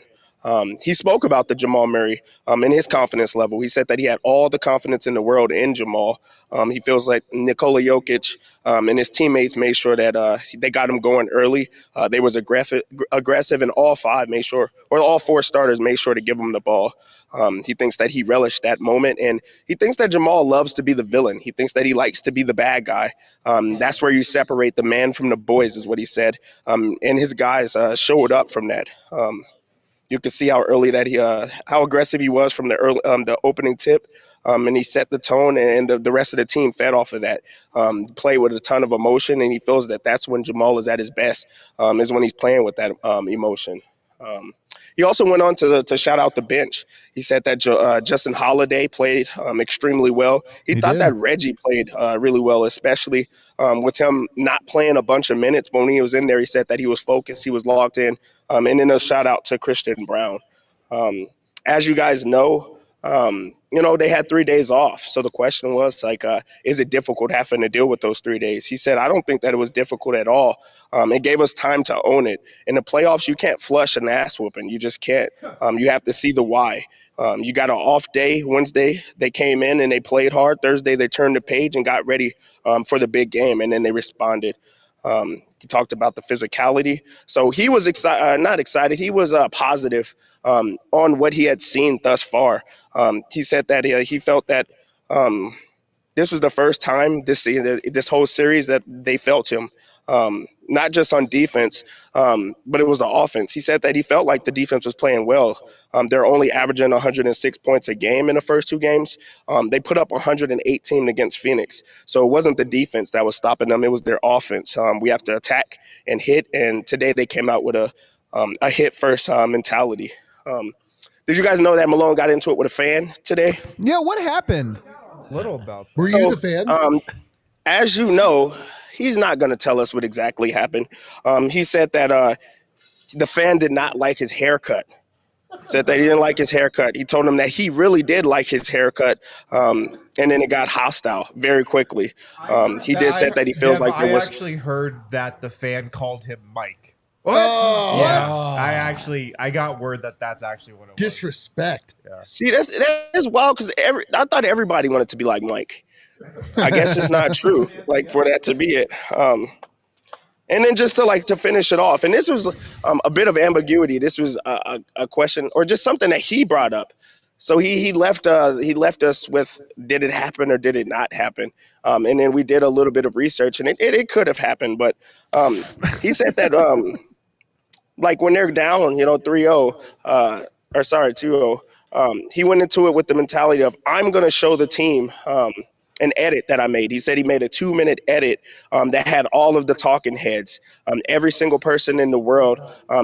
He spoke about the Jamal Murray and his confidence level. He said that he had all the confidence in the world in Jamal. He feels like Nikola Jokic and his teammates made sure that they got him going early. They was aggressive, and all four starters made sure to give him the ball. He thinks that he relished that moment, and he thinks that Jamal loves to be the villain. He thinks that he likes to be the bad guy. That's where you separate the man from the boys, is what he said. And his guys showed up from that. You could see how early that how aggressive he was from the opening tip, and he set the tone, and the rest of the team fed off of that. Play with a ton of emotion, and he feels that that's when Jamal is at his best, is when he's playing with that emotion. He also went on to shout out the bench. He said that Justin Holiday played extremely well. He thought that Reggie played really well, especially with him not playing a bunch of minutes. But when he was in there, he said that he was focused, he was locked in. And then a shout out to Christian Braun. As you guys know, they had 3 days off. So the question was, is it difficult having to deal with those 3 days? He said, I don't think that it was difficult at all. It gave us time to own it. In the playoffs, you can't flush an ass whooping. You just can't. You have to see the why. You got an off day. Wednesday, they came in and they played hard. Thursday, they turned the page and got ready for the big game, and then they responded. He talked about the physicality. So he was not excited. He was positive on what he had seen thus far. He said that he felt that this was the first time this whole series that they felt him, not just on defense, but it was the offense. He said that he felt like the defense was playing well. They're only averaging 106 points a game in the first two games. They put up 118 against Phoenix. So it wasn't the defense that was stopping them. It was their offense. We have to attack and hit. And today they came out with a hit first mentality. Did you guys know that Malone got into it with a fan today? Yeah, what happened? Little about that. Were you the fan? As you know, he's not going to tell us what exactly happened. He said that the fan did not like his haircut. Said that he didn't like his haircut. He told him that he really did like his haircut, and then it got hostile very quickly. He did say that he feels like there was. I actually heard that the fan called him Mike. What? Yes, Oh. I got word that that's actually what it was. Disrespect. See, that is wild because I thought everybody wanted to be like Mike. I guess it's not true, for that to be it. And then just to finish it off, and this was a bit of ambiguity. This was a question or just something that he brought up. So he left us with, did it happen or did it not happen? And then we did a little bit of research, and it could have happened, but he said that when they're down, 3-0, 2-0, he went into it with the mentality of, I'm going to show the team an edit that I made. He said he made a 2-minute edit that had all of the talking heads. Every single person in the world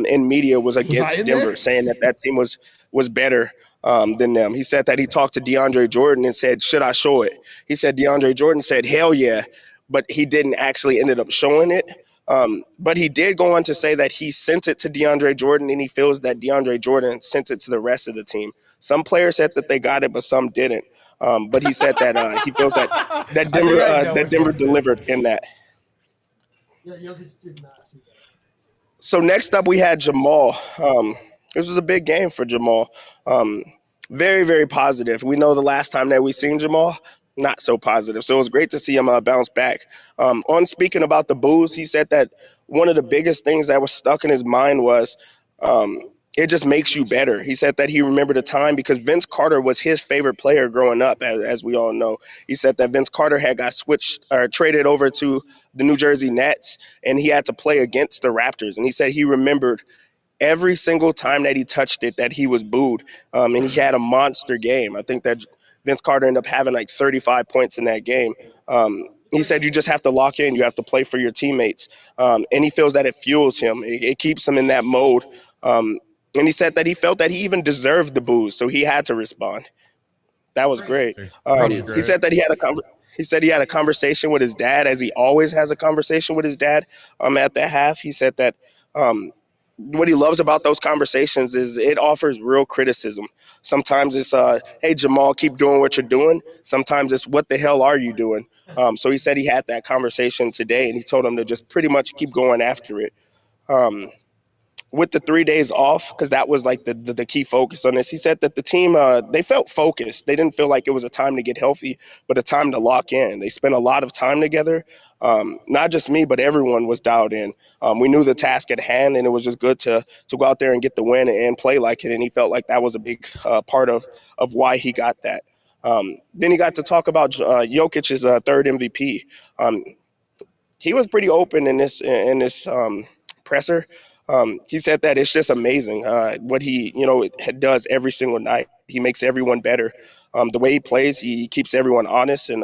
in media was against Denver, saying that team was better than them. He said that he talked to DeAndre Jordan and said, should I show it? He said DeAndre Jordan said, hell yeah, but he didn't actually ended up showing it. But he did go on to say that he sent it to DeAndre Jordan, and he feels that DeAndre Jordan sent it to the rest of the team. Some players said that they got it, but some didn't. But he said that he feels that Denver delivered in that. Yeah, Jokic did not see that. So next up, we had Jamal. This was a big game for Jamal. Very, very positive. We know the last time that we seen Jamal, not so positive. So it was great to see him bounce back. On speaking about the boos, he said that one of the biggest things that was stuck in his mind was it just makes you better. He said that he remembered a time because Vince Carter was his favorite player growing up, as we all know. He said that Vince Carter had got traded over to the New Jersey Nets, and he had to play against the Raptors. And he said he remembered every single time that he touched it that he was booed, and he had a monster game. I think that Vince Carter ended up having 35 points in that game. He said you just have to lock in. You have to play for your teammates. And he feels that it fuels him. It keeps him in that mode. And he said that he felt that he even deserved the boos, so he had to respond. That was great. He said that he had a conversation with his dad, as he always has a conversation with his dad at the half. He said that what he loves about those conversations is it offers real criticism. Sometimes it's, hey, Jamal, keep doing what you're doing. Sometimes it's, what the hell are you doing? So he said he had that conversation today, and he told him to just pretty much keep going after it. with the 3 days off, because that was like the key focus on this. He said that the team, they felt focused. They didn't feel like it was a time to get healthy, but a time to lock in. They spent a lot of time together. Not just me, but everyone was dialed in. We knew the task at hand, and it was just good to go out there and get the win and play like it. And he felt like that was a big part of why he got that. Then he got to talk about Jokic's third MVP. He was pretty open in this presser. He said that it's just amazing what he does every single night. He makes everyone better. The way he plays, he keeps everyone honest, and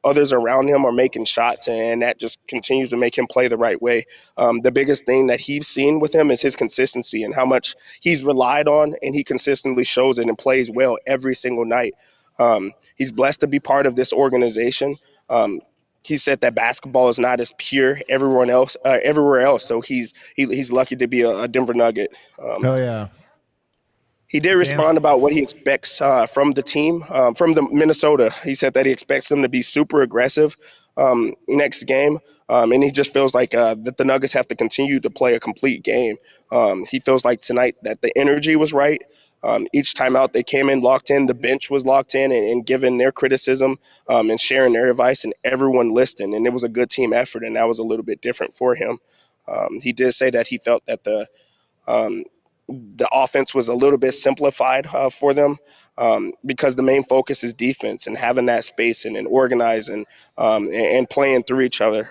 others around him are making shots, and that just continues to make him play the right way. The biggest thing that he's seen with him is his consistency and how much he's relied on, and he consistently shows it and plays well every single night. He's blessed to be part of this organization. He said that basketball is not as pure everywhere else. So he's lucky to be a Denver Nugget. Hell yeah. He did respond about what he expects from the team, from the Minnesota. He said that he expects them to be super aggressive next game, and he just feels like that the Nuggets have to continue to play a complete game. He feels like tonight that the energy was right. Each time out, they came in locked in. The bench was locked in and giving their criticism and sharing their advice, and everyone listened. And it was a good team effort, and that was a little bit different for him. He did say that he felt that the offense was a little bit simplified for them because the main focus is defense and having that space and organizing and playing through each other.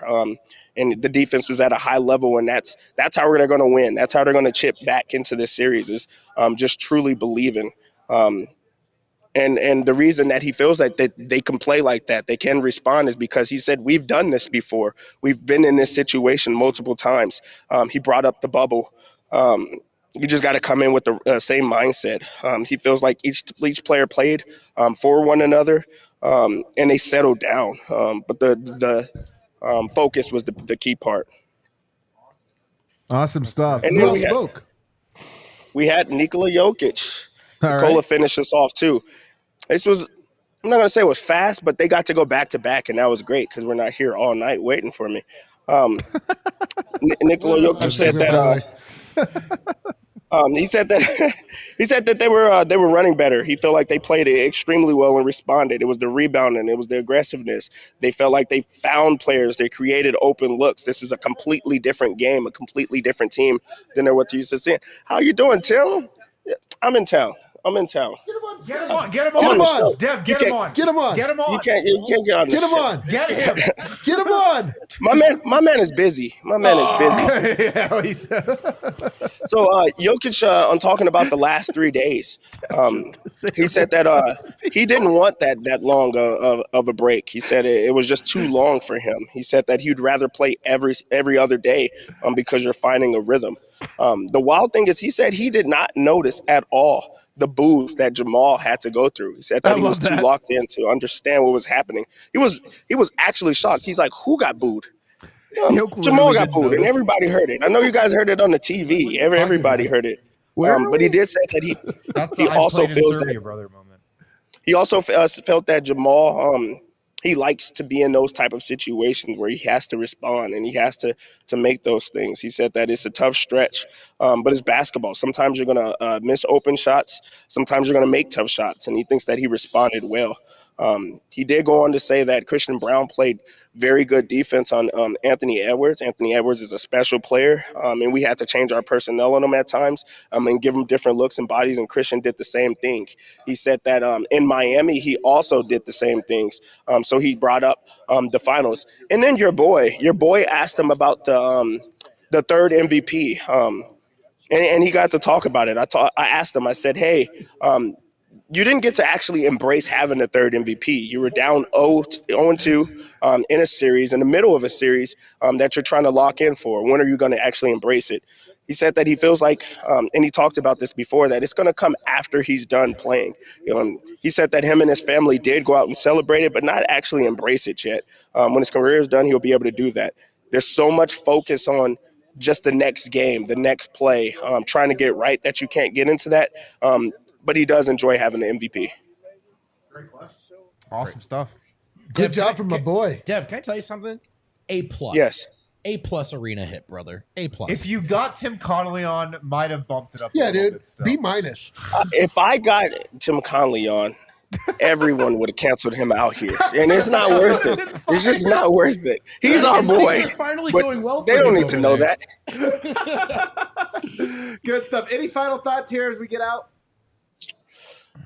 And the defense was at a high level, and that's how they're going to win. That's how they're going to chip back into this series is just truly believing. And the reason that he feels like that they can play like that, they can respond, is because he said, we've done this before. We've been in this situation multiple times. He brought up the bubble. You just got to come in with the same mindset. He feels like each player played for one another, and they settled down. But the focus was the key part. Awesome stuff. And Who then else spoke? We had Nikola Jokic. All Nikola right. finished us off too. This was, I'm not going to say it was fast, but they got to go back to back, and that was great because we're not here all night waiting for me. Nikola Jokic said that he said that they were running better. He felt like they played it extremely well and responded. It was the rebounding, it was the aggressiveness. They felt like they found players. They created open looks. This is a completely different game, a completely different team than they're what you used to see. How you doing, Tim? I'm in town. Get him on. Get him I'm on the on. show. Dev, get You him on. Get him on. Get him on. You can't get on this Get him shit. on. Get him. Get him on. My man is busy. My man is busy. Yeah, he's So Jokic, on talking about the last 3 days, he said that he didn't want that long of a break. He said it was just too long for him. He said that he'd rather play every other day because you're finding a rhythm. The wild thing is he said he did not notice at all the boos that Jamal had to go through. He said that he was too locked in to understand what was happening. He was actually shocked. He's like, who got booed? Jamal got booed, and everybody heard it. I know you guys heard it on the TV. Everybody heard it. But he did say that That's he the also I played in feels Serbia, that brother moment. he also felt that Jamal he likes to be in those type of situations where he has to respond and he has to make those things. He said that it's a tough stretch, but it's basketball. Sometimes you're going to miss open shots. Sometimes you're going to make tough shots, and he thinks that he responded well. He did go on to say that Christian Braun played very good defense on Anthony Edwards. Anthony Edwards is a special player, and we had to change our personnel on him at times and give him different looks and bodies, and Christian did the same thing. He said that in Miami, he also did the same things. So he brought up the finals. And then your boy asked him about the third MVP, and he got to talk about it. I asked him, I said, hey, you didn't get to actually embrace having a third MVP. You were down 0-2 in a series, in the middle of a series that you're trying to lock in for. When are you going to actually embrace it? He said that he feels like, and he talked about this before, that it's going to come after he's done playing. He said that him and his family did go out and celebrate it, but not actually embrace it yet. When his career is done, he'll be able to do that. There's so much focus on just the next game, the next play, trying to get right that you can't get into that. But he does enjoy having the MVP. Awesome stuff. Good job from my boy. Dev, can I tell you something? A plus. Yes. A+ arena hit, brother. A+. If you got Tim Connolly on, might have bumped it up. a Yeah, little dude. bit still. B-. If I got Tim Conley on, everyone would have canceled him out here, and it's not worth it. It's just not worth it. He's our boy. Things are finally but going well for they don't him need to over know there. that. Good stuff. Any final thoughts here as we get out?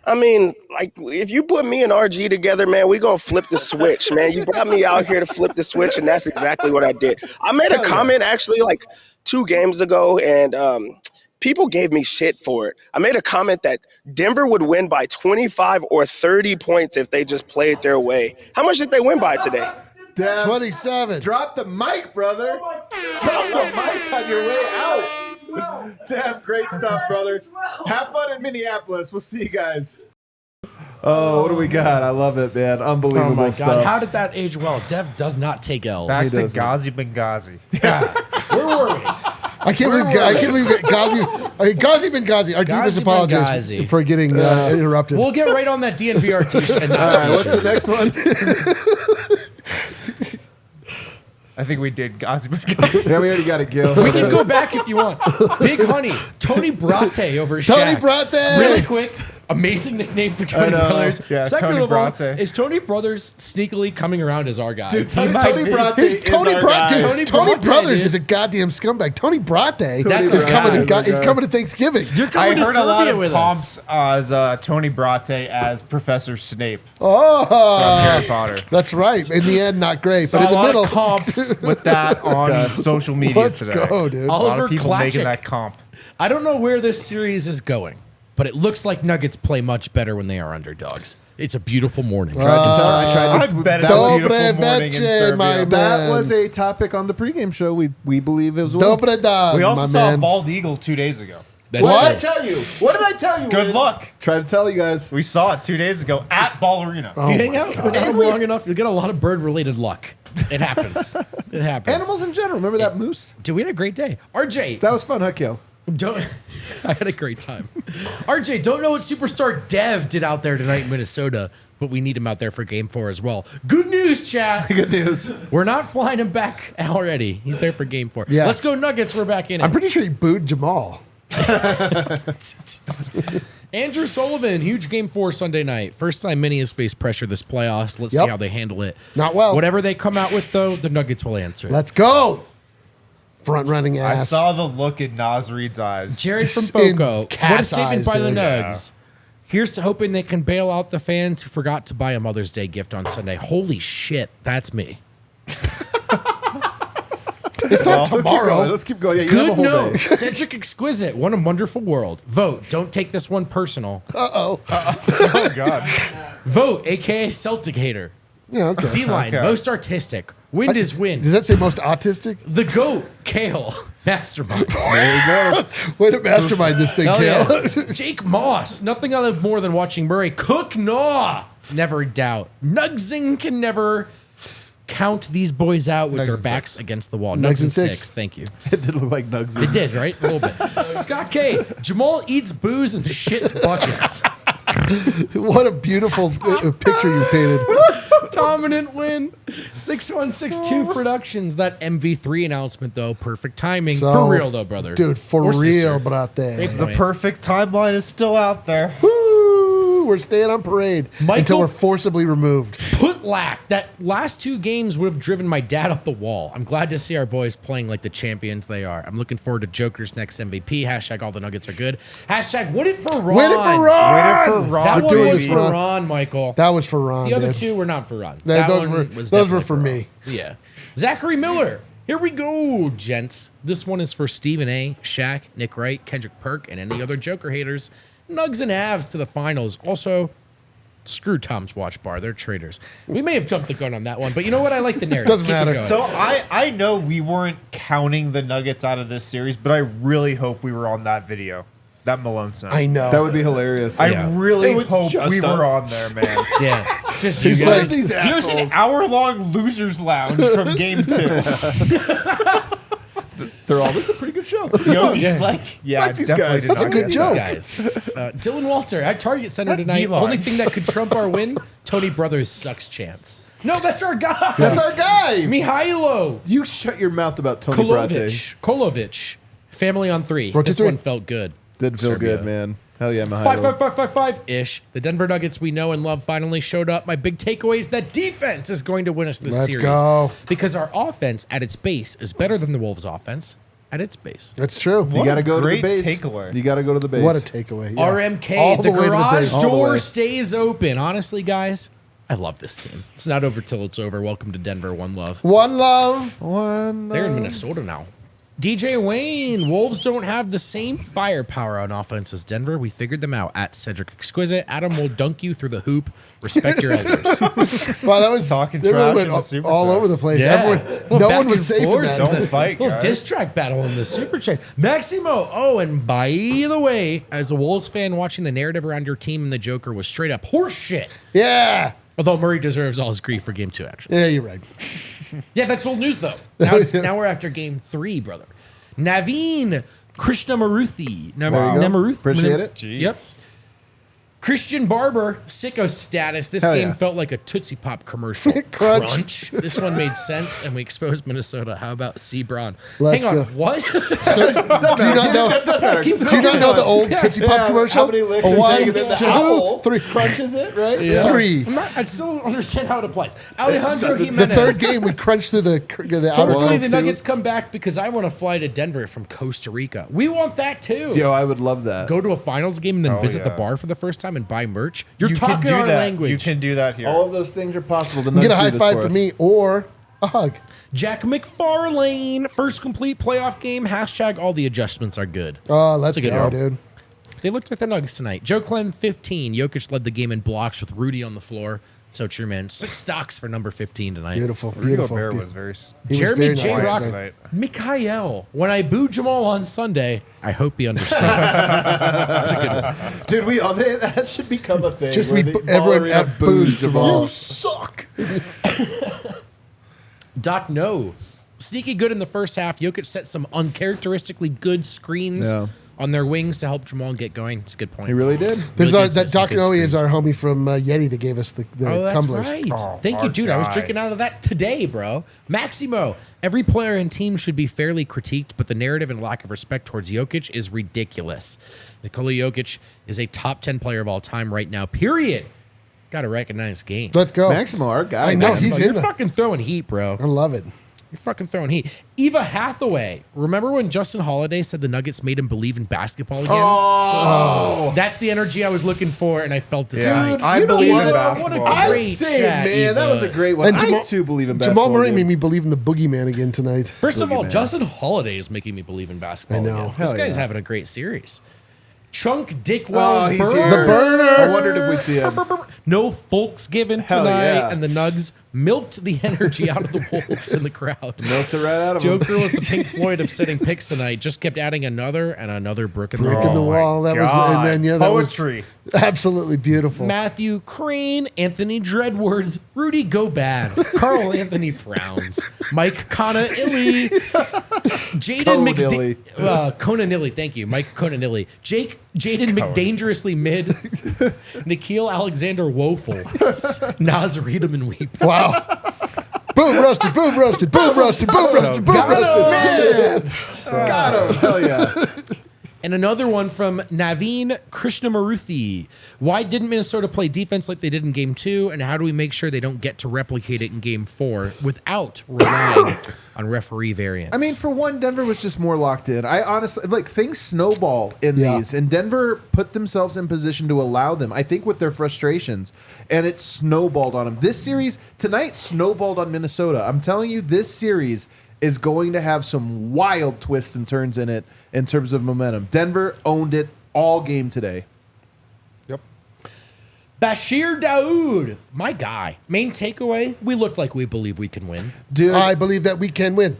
I mean, like, if you put me and RG together, man, we gonna flip the switch, man. You brought me out here to flip the switch, and that's exactly what I did. I made a comment actually like 2 games ago, and people gave me shit for it. I made a comment that Denver would win by 25 or 30 points if they just played their way. How much did they win by today? Dev, 27. drop the mic, brother. Drop the mic on your way out. Dev, great stuff, brother. Have fun in Minneapolis. We'll see you guys. Oh, what do we got? I love it, man. Unbelievable Oh my stuff. God! How did that age well? Dev does not take L's. Back He to doesn't. Ghazi Benghazi. Where were we? I can't believe Ghazi. Ghazi Benghazi. Our deepest Ghazi apologies Benghazi. for getting interrupted. We'll get right on that DNVR t-shirt. And All not right, what's the t-shirt. next one? I think we did Ghazi Benghazi. Yeah, we already got a Gil. We can go back if you want. Big Honey, Tony Brate over Tony Shaq. Brate. Really quick. Amazing nickname for Tony know. Brothers. Yeah, Second Tony of all, Brate. is Tony Brothers sneakily coming around as our guy? Dude, Tony might be. Brate Dude, Tony is our Brate. guy. Tony, Tony Brate, Brothers dude. is a goddamn scumbag. Tony Brate That's is our coming. guy. He's coming to Thanksgiving. You're I coming to heard a lot Serbia of with us. comps as Tony Brate as Professor Snape from Oh, Harry Potter. that's right. In the end, not great, Saw but in a the lot middle, of comps with that on social media let's today. go, dude. A lot Oliver of people making Klajic. that comp. I don't know where this series is going, but it looks like Nuggets play much better when they are underdogs. It's a beautiful morning. I tried to I bet it's that, a was, beautiful Dobre morning in veche, Serbia. my that man. was a topic on the pregame show. We believe it was one. Dobre dan, We also my saw man. Bald Eagle 2 days ago. That's What did I true. tell you? What did I tell you? Good Win? luck. Try to tell you guys. We saw it 2 days ago at Ball Arena. If you hang out with them long enough, you'll get a lot of bird-related luck. It happens. It happens. Animals in general. Remember that moose? Dude, we had a great day. RJ, That was fun, huh, Kale? don't. I had a great time. RJ, don't know what superstar Dev did out there tonight in Minnesota, but we need him out there for Game 4 as well. Good news, chat. Good news. We're not flying him back already. He's there for Game 4. Yeah. Let's go Nuggets. We're back in it. I'm pretty sure he booed Jamal. Andrew Sullivan, huge Game 4 Sunday night. First time Minnie has faced pressure this playoffs. Let's Yep. see how they handle it. Not well. Whatever they come out with, though, the Nuggets will answer it. Let's go. Front running I ass. saw the look in Nas Reed's eyes. Jared from In Foco. What a cat's statement eyes, by the dude. Nugs. Here's to hoping they can bail out the fans who forgot to buy a Mother's Day gift on Sunday. Holy shit, that's me. It's not Keep going. tomorrow. Let's keep going. Yeah, you have a Good whole note. day. Cedric Exquisite. What a wonderful world. Vote. Don't take this one personal. Oh, God. Vote, a.k.a. Celtic hater. Yeah, okay. D-line. Okay. Most artistic. Wind is wind. Does that say most autistic? The GOAT. Kale. Mastermind. There you go. Way to mastermind this thing, Hell Kale. yeah. Jake Moss. Nothing I love more than watching Murray cook gnaw. Never doubt. Nugsing can never count these boys out with Nugs their and backs against the wall. Nugs Nugs and and six. 6. Thank you. It did look like Nugs. It did, right? A little bit. Scott K. Jamal eats booze and shits buckets. What a beautiful picture you painted. Dominant win. 6162 Productions. That MV3 announcement, though. Perfect timing. So, for real, though, brother. Dude, for Or real, sister. brate. Great The point. perfect timeline is still out there. Woo, we're staying on parade Michael- until we're forcibly removed. Putlack. That last 2 games would have driven my dad up the wall. I'm glad to see our boys playing like the champions they are. I'm looking forward to Joker's next MVP. Hashtag all the Nuggets are good. Hashtag win it for Ron. Win it for Ron! Win it for Ron. That We're one doing was this, for Ron. Ron, Michael. That was for Ron, The other dude. 2 were not for Ron. Those one were- was those were definitely for me. Ron. Yeah. Zachary Miller. Here we go, gents. This one is for Stephen A., Shaq, Nick Wright, Kendrick Perk, and any other Joker haters. Nugs and Avs to the finals. Also, screw Tom's Watch Bar. They're traitors. We may have jumped the gun on that one, but you know what? I like the narrative. Doesn't Keep it matter. going. So I know we weren't counting the Nuggets out of this series, but I really hope we were on that video. That Malone sent. I know. That would be hilarious. I really It would hope just we us. were on there, man. yeah, just you He's guys. like these Here's an assholes. hour-long losers lounge from Game 2. They're all. This is a pretty good show. Yokic's like, yeah, Like these definitely guys. did That's a not good get joke. Guys. Dylan Walter at Target Center That tonight. D-line. Only thing that could trump our win, Tony Brothers sucks chance. No, that's our guy. That's our guy. Mihailo You shut your mouth about Tony Brate. Kolovic. Family on 3. Brought you This three. one felt good. Did feel Serbia. good, man. Hell yeah, Mihailo. 5-5-5-5-5-ish. The Denver Nuggets we know and love finally showed up. My big takeaway is that defense is going to win us this Let's series. go. Because our offense at its base is better than the Wolves' offense at its base. That's true. You got to go to the great base. takeaway. You got to go to the base. What a takeaway. Yeah. RMK, All the way to garage base. All the door way. stays open. Honestly, guys, I love this team. It's not over till it's over. Welcome to Denver. One love. One love. They're in Minnesota now. DJ Wayne, Wolves don't have the same firepower on offense as Denver. We figured them out at Cedric Exquisite. Adam will dunk you through the hoop. Respect your elders. Wow, that was Talking they trash went in the Super all Chats. over the place. Yeah. Everyone, Well, no back one was and safe in forth. that. Don't fight, Little guys. diss track battle in the Super Chat. Maximo. Oh, and by the way, as a Wolves fan, watching the narrative around your team and the Joker was straight up horse shit. Yeah. Although Murray deserves all his grief for Game 2, actually. Yeah, you're right. Yeah, that's old news though. Now we're after Game 3, brother. Naveen Krishnamurthy. There you go. Appreciate it. Yep. Christian Barber, sicko status. This Hell game yeah. felt like a Tootsie Pop commercial. Crunch. This one made sense, and we exposed Minnesota. How about C. Braun? Let's Hang on, go. what? So, do you not know? Do you not know the old Tootsie Pop commercial? How many licks A it one, take and then the two, owl three. crunches it, right? Three. I still don't understand how it applies. Alejandro doesn't- The Jimenez. third game, we crunched through the outer Hopefully the field, too. Nuggets come back because I want to fly to Denver from Costa Rica. We want that too. Yo, I would love that. Go to a finals game and then Oh, visit the yeah. bar for the first time and buy merch. You're You can talking do our that. language. You can do that here. All of those things are possible. The Get a Nuggets high do this five for for us. me or a hug. Jack McFarlane, first complete playoff game. Hashtag all the adjustments are good. Oh, let's a good go, one. dude. They looked like the Nuggets tonight. Joe Clem, 15. Jokic led the game in blocks with Rudy on the floor. So true, man. 6 stocks for number 15 tonight. Beautiful, Rudy beautiful. Gobert was very. He was Jeremy very J. nice Rock, tonight. Mikhail. When I boo Jamal on Sunday, I hope he understands. That's a good one. Dude, that should become a thing. Just where we- the everyone Ball Arena boos boos Jamal. Jamal. Suck. Doc, no. Sneaky good in the first half. Jokic set some uncharacteristically good screens Yeah. on their wings to help Jamal get going. It's a good point. He really did. There's Really our, did set that some Doc good Noe is screens. our homie from Yeti that gave us the Oh, that's tumblers. right. Oh, Thank you, our dude. I was guy. drinking out of that today, bro. Maximo. Every player and team should be fairly critiqued, but the narrative and lack of respect towards Jokic is ridiculous. Nikola Jokic is a top 10 player of all time right now, period. Got to recognize game. Let's go. Maximo, our guy. I know, Maximo. he's You're in the- fucking throwing heat, bro. I love it. You're fucking throwing heat. Eva Hathaway. Remember when Justin Holiday said the Nuggets made him believe in basketball again? Oh, That's the energy I was looking for, and I felt it Yeah. tonight. Dude, I you know believe what? in What a basketball. I'd great say, chat, man, that Eva. was a great one. And I too believe in basketball. Jamal Murray dude. made me believe in the boogeyman again tonight. First of all, Boogeyman. Justin Holiday is making me believe in basketball. I know. Again. This Hell guy's yeah. having a great series. Chunk Oh, Dickwell's he's burner. here. The burner. I wondered if we'd see him. No folks given Hell tonight, yeah. and the Nugs milked the energy out of the Wolves in the crowd. Milked it right out of him. Joker was the Pink Floyd of setting picks tonight. Just kept adding another and another brick in the Brick wall. in the my wall. That was, God. and then yeah, that Poetry. was absolutely beautiful. Matthew Crane, Anthony Dreadwords, Rudy Gobad, Carl Anthony Frowns, Mike Conanilli, Jaden Conanilli, thank you, Mike Conanilli, Jaden McDangerously Mid, Nikhil Alexander Woeful, Nas Reedham and Weep. Wow. Boom roasted, boom roasted, boom roasted, boom roasted, boom roasted. Man, got him. Hell yeah. And another one from Naveen Krishnamurthy. Why didn't Minnesota play defense like they did in Game 2? And how do we make sure they don't get to replicate it in Game 4 without relying on referee variance? I mean, for one, Denver was just more locked in. I honestly, things snowball in Yeah. these, and Denver put themselves in position to allow them, I think, with their frustrations, and it snowballed on them. This series, tonight, snowballed on Minnesota. I'm telling you, this series is going to have some wild twists and turns in it in terms of momentum. Denver owned it all game today. Yep. Bashir Daoud, my guy. Main takeaway, we look like we believe we can win. Dude, I believe that we can win.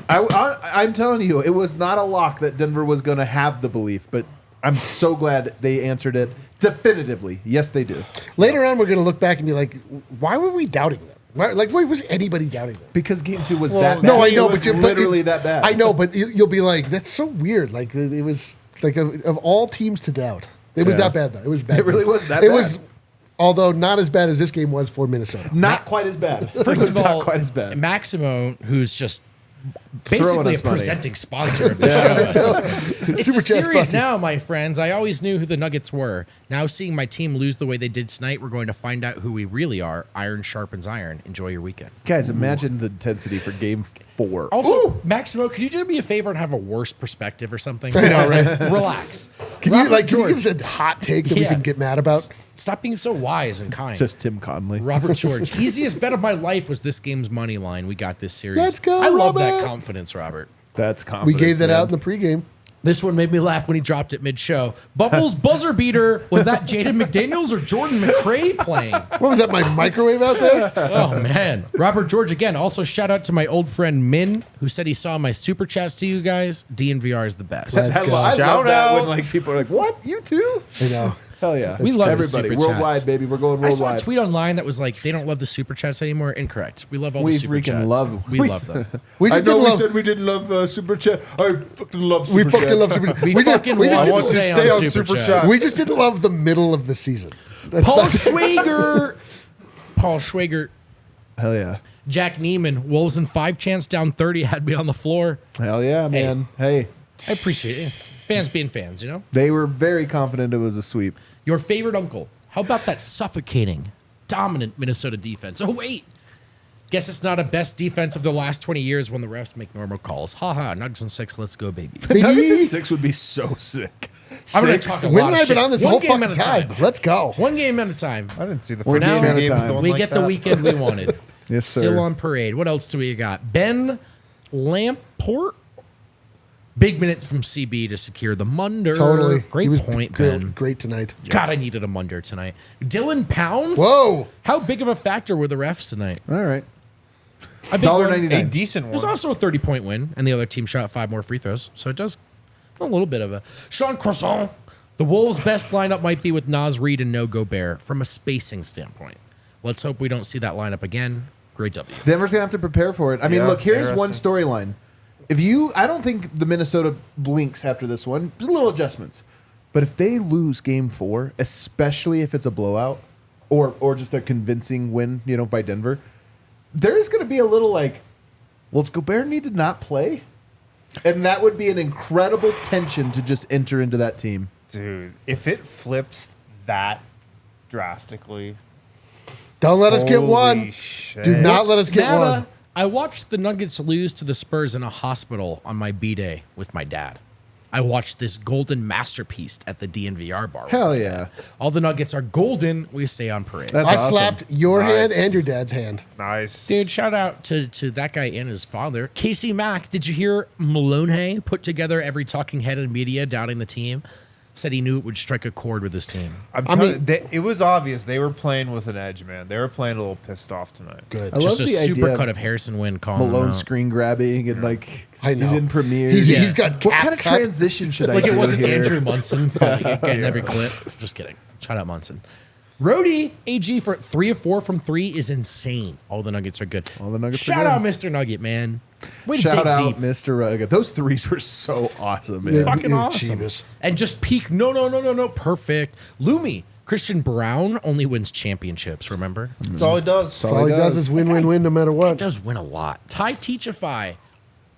I'm telling you, it was not a lock that Denver was going to have the belief, but I'm so glad they answered it definitively. Yes, they do. Later on, we're going to look back and be like, why were we doubting them? Why was anybody doubting them? Because game 2 was that bad. No, I know, It was but literally that bad. I know, but you'll be like, that's so weird. Like it was like of all teams to doubt. It was Yeah. that bad though. It was bad. It really was that It bad. was although not as bad as this game was for Minnesota. Not quite as bad. First of all, not quite as bad. Maximo, who's just Throwing basically a us money. presenting sponsor of the show. It's Super a chat series sponsor. now, my friends. I always knew who the Nuggets were. Now seeing my team lose the way they did tonight, we're going to find out who we really are. Iron sharpens iron. Enjoy your weekend. Guys, imagine the intensity for Game 4. Also, Maximo, can you do me a favor and have a worse perspective or something? I know, right? Relax. Can Robert you George, give us a hot take that we Yeah. can get mad about? Stop being so wise and kind. Just Tim Conley. Robert George, easiest bet of my life was this game's money line. We got this series. Let's go, I love that Robert. confidence, Robert. That's confidence. We gave that man. out in the pregame. This one made me laugh when he dropped it mid-show. Bubbles buzzer beater. Was that Jaden McDaniels or Jordan McRae playing? What was that, my microwave out there? Oh, man. Robert George again. Also, shout out to my old friend Min, who said he saw my super chats to you guys. DNVR is the best. Let's I go. love Shout that when out. like people are like, "What? You too?" I know. Hell yeah. We love the everybody super worldwide, chats. baby. We're going I saw a worldwide. tweet online that was like, they don't love the super chats anymore. Incorrect. We love all We the super freaking chats. love- We love them. We just I know didn't we love. said we didn't love super chat. I fucking love super We chat. fucking love super. We We just, fucking we just want I didn't, want to stay stay on on Super Super Chat. Chat. we just didn't love the middle of the season. That's Paul not- Schwager. Paul Schwager. Hell yeah. Jack Neiman. Wolves in 5 chance down 30 had me on the floor. Hell yeah, man. Hey. I appreciate it. Fans being fans, you know? They were very confident it was a sweep. Your favorite uncle. How about that suffocating, dominant Minnesota defense? Oh, wait. Guess it's not a best defense of the last 20 years when the refs make normal calls. Ha, Nuggets and 6. Let's go, baby. Nuggets Baby. in 6 would be so sick. I'm going to talk a When lot have of I been shit. on this One whole game fucking at a time? Let's go. One game at a time. I didn't see the One first game two at a games time. going We like get that. the weekend we wanted. Yes, sir. Still on parade. What else do we got? Ben Lamport. Big minutes from CB to secure the Munder. Totally. Great He was point, great, Ben. Great tonight. God, I needed a Munder tonight. Dylan Pounds. Whoa. How big of a factor were the refs tonight? All right. A big one. A $1.99. decent There's one. also a 30-point win, and the other team shot 5 more free throws. So it does a little bit of a... Sean Croissant. The Wolves' best lineup might be with Naz Reid and no Gobert from a spacing standpoint. Let's hope we don't see that lineup again. Great W. Denver's gonna have to prepare for it. I mean, Yeah, look, here's one interesting. storyline. I don't think the Minnesota blinks after this one. Just little adjustments. But if they lose Game 4, especially if it's a blowout or just a convincing win, by Denver, there is going to be a little like, well, does Gobert need to not play? And that would be an incredible tension to just enter into that team. Dude, if it flips that drastically, Don't let us get holy one. shit. Do not let us get Nada, one. I watched the Nuggets lose to the Spurs in a hospital on my B-day with my dad. I watched this golden masterpiece at the DNVR bar. with Hell my yeah. dad. All the Nuggets are golden. We stay on parade. That's I awesome. slapped your hand Nice. and your dad's hand. Nice. Dude, shout out to that guy and his father. Casey Mack, did you hear Malone put together every talking head in media doubting the team? Said he knew it would strike a chord with his team. I'm I telling mean- you, it was obvious they were playing with an edge, man. They were playing a little pissed off tonight. Good. I love Just a the idea super of cut of Harrison Wynn calling him Malone out. screen grabbing and like I know. he's in Premiere. He's got What cap kind of cut. transition should I Like do it wasn't here? Andrew Munson getting every clip. Just kidding. Shout out Munson. Rhodey AG for 3 of 4 from 3 is insane. All the Nuggets are good. All the Nuggets are Shout good. out Mr. Nugget, man. Way to Shout dig out, deep. Mr. Rugga. Those threes were so awesome, man. Yeah. Fucking awesome. Jeebus. And just peak. No. Perfect. Lumi. Christian Braun only wins championships, remember? That's all he does. All he does is win, no matter what. Does win a lot. Ty Teachify.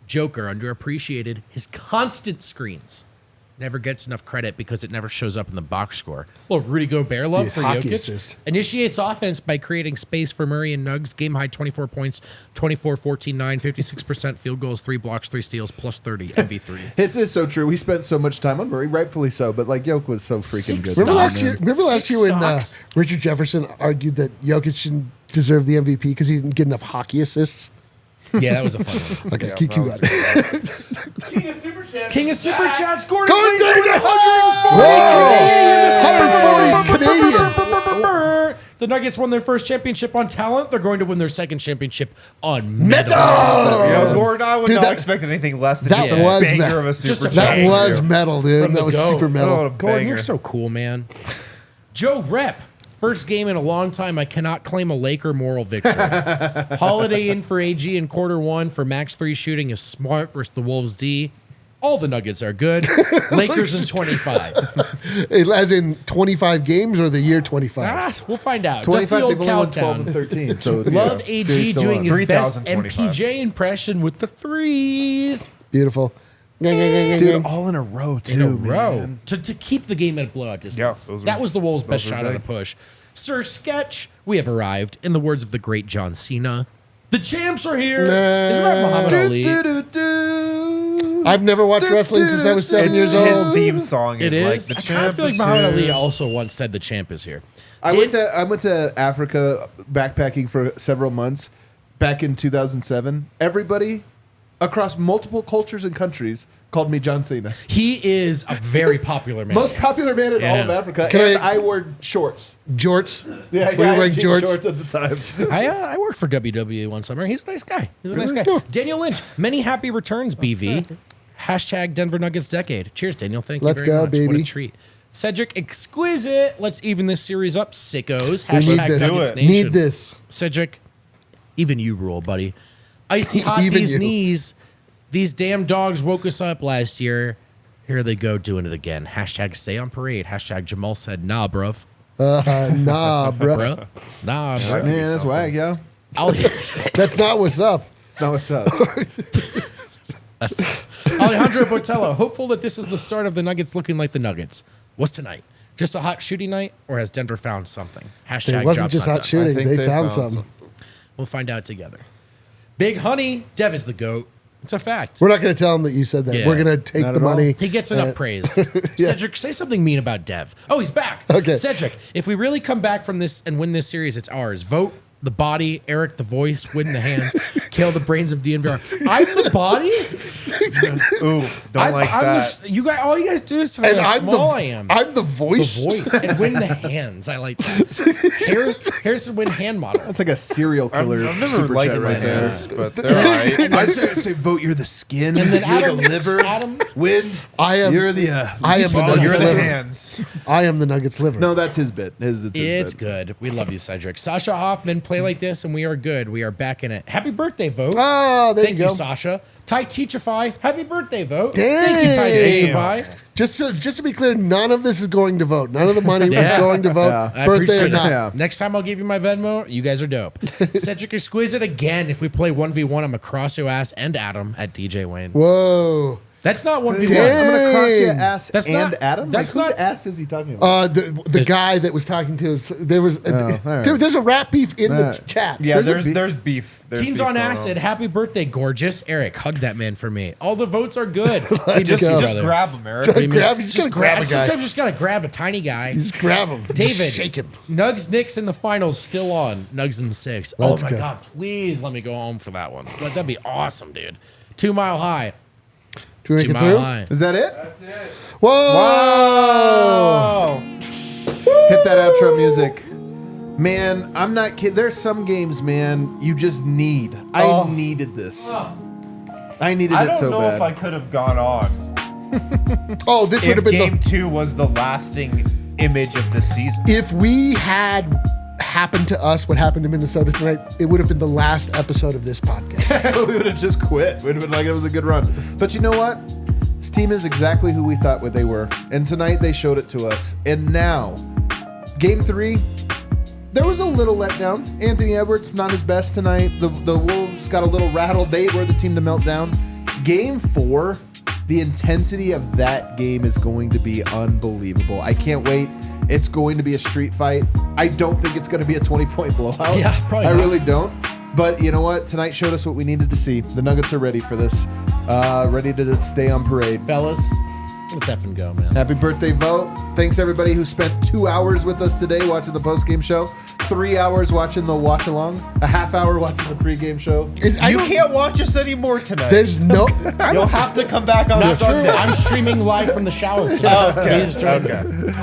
Joker, underappreciated. His constant screens. Never gets enough credit because it never shows up in the box score. Well, Rudy Gobert love The for hockey Jokic. assist. Initiates offense by creating space for Murray and Nugs. Game high 24 points, 24, 14, 9, 56% field goals, 3 blocks, 3 steals, plus 30 MV3. It's so true. We spent so much time on Murray, rightfully so, but like Jokic was so freaking Six good. Remember stocks. last year? Remember last year when Stocks. Richard Jefferson argued that Jokic shouldn't deserve the MVP because he didn't get enough hockey assists? Yeah, that was a fun one. Okay, keep going. King of Super Chat. King of Super Chats, Gordon. Gordon Blaze, Blaze, 140 Canadian. The Nuggets won their first championship on talent. They're going to win their second championship on metal. Gordon, I would Dude, not that- expect anything less than that just a was banger me- of a just super a chat. That was Banger. metal, dude. From That the was go. super metal. Oh, Gordon, banger. you're so cool, man. Joe Rep. First game in a long time. I cannot claim a Laker moral victory. Holiday in for AG in quarter 1 for max 3 shooting is smart versus the Wolves D. All the Nuggets are good. Lakers in 25. As in 25 games or the year 25? We'll find out. 25, Just the old they've only won 12 countdown. and 13. So Love yeah, AG series still doing on. his best 3,025. MPJ impression with the threes. Beautiful. Dude, all in a row, too, In a man. row. To keep the game at a blowout distance. Yeah, those that were- was the Wolves' best those were shot on a big. push. Sir Sketch, we have arrived. In the words of the great John Cena, the champs are here. Isn't that Muhammad Ali? I've never watched wrestling since I was 7 It's years his old. theme song is, It is. like the I kind champ of feel like is Muhammad here. Ali also once said the champ is here. I went to Africa backpacking for several months back in 2007. Everybody across multiple cultures and countries called me John Cena. He is a very popular man. Most popular man in all of Yeah. Africa. Can and I- I wore shorts. Jorts. Yeah, Were you I wearing had jorts? shorts at the time. I worked for WWE one summer. He's a nice guy. He's a nice guy. Daniel Lynch, many happy returns, BV. Hashtag Denver Nuggets decade. Cheers, Daniel. Thank Let's you very go, much. What baby. a treat. Cedric, exquisite. Let's even this series up, sickos. We need Hashtag this. Nuggets Nation. Need this. Cedric, even you rule, buddy. Icy hot Even these you. knees. These damn dogs woke us up last year. Here they go doing it again. Hashtag stay on parade. Hashtag Jamal said, nah, bruv. Nah, bro. Bruh. Nah, bruh. Man, that's whack, yo. That's not what's up. That's not what's up. That's tough. Alejandro Botello, hopeful that this is the start of the Nuggets looking like the Nuggets. What's tonight? Just a hot shooting night, or has Denver found something? Hashtag It wasn't job's just not hot done. shooting. think They they found found something. We'll find out together. Big Honey, Dev is the GOAT. It's a fact. We're not going to tell him that you said that. Yeah. We're going to take Not the at all. money. He gets enough praise. Cedric, say something mean about Dev. Oh, he's back. Okay. Cedric, if we really come back from this and win this series, it's ours. Vote the body, Eric the voice, win the hands, Kale the brains of DNVR. I'm the body? Ooh, don't like that. You guys, all you guys do is tell me And how I'm small the I am. I'm the voice. The voice and win the hands. I like that. Harrison win hand model. That's like a serial killer. I've never super liked chat my right there. hands, but they're all right. I'd say vote. You're the skin. And then you're Adam, the liver. Adam, Wind. I am. You're the. I am the Oh, Nuggets you're the liver. hands. I am the Nuggets liver. No, that's his bit. It's his it's bit. good. We love you, Cedric. Sasha Hoffman, play like this, and we are good. We are back in it. Happy birthday, Vote. Oh, there Thank you you, go. Sasha. Ty Teachify, happy birthday, Vote. Dang. Thank you, Ty Teachify. Just to be clear, none of this is going to vote. None of the money was Yeah. going to vote. Yeah. I Birthday or appreciate not. it. Yeah. Next time I'll give you my Venmo. You guys are dope. Cedric Exquisite again. If we play 1v1, I'm going to cross your ass and Adam at DJ Wayne. Whoa. That's not 1v1. Damn. I'm gonna cross your Dang. ass That's and not- Adam. that's like, not- whose ass is he talking about? The guy that was talking to us, there was all right. there's a rap beef in the chat. Yeah, There's a there's beef. beef. There's Teens beef on going acid. Happy birthday, gorgeous. Eric, hug that man for me. All the votes are good. We Let's miss go. you, Just brother. grab them, Eric. Just We miss- grab- you just gotta grab a guy. Sometimes you just gotta grab a tiny guy. Just grab him. David, Just shake him. Nugs Knicks in the finals still on. Nugs in the 6. Let's oh my go. god, please let me go home for that one. That'd be awesome, dude. 2 Mile High. Do we 2 make it Mile through? High. Is that it? That's it. Whoa! Hit that outro music. Man, I'm not kidding. There's some games, man, you just need. I needed this. I needed I it don't so know bad. if I could have gone on Oh, this would if have been game 2 was the lasting image of this season. if we had happened to us what happened to Minnesota tonight, it would have been the last episode of this podcast. We would have just quit. We'd have been like, it was a good run. But you know what? This team is exactly who we thought what they were. And tonight they showed it to us. And now, game 3, there was a little letdown. Anthony Edwards, not his best tonight. The Wolves got a little rattled. They were the team to melt down. Game 4, the intensity of that game is going to be unbelievable. I can't wait. It's going to be a street fight. I don't think it's going to be a 20-point blowout. Yeah, probably I not. really don't. But you know what? Tonight showed us what we needed to see. The Nuggets are ready for this. Ready to stay on parade. Fellas, let's effing go, man. Happy birthday, Vote. Thanks, everybody who spent 2 hours with us today watching the post-game show, 3 hours watching the watch-along, a half hour watching the pre-game show. You can't watch us anymore tonight. There's no. You'll have to come back on Not true. Sunday. I'm streaming live from the shower tonight. Please join me.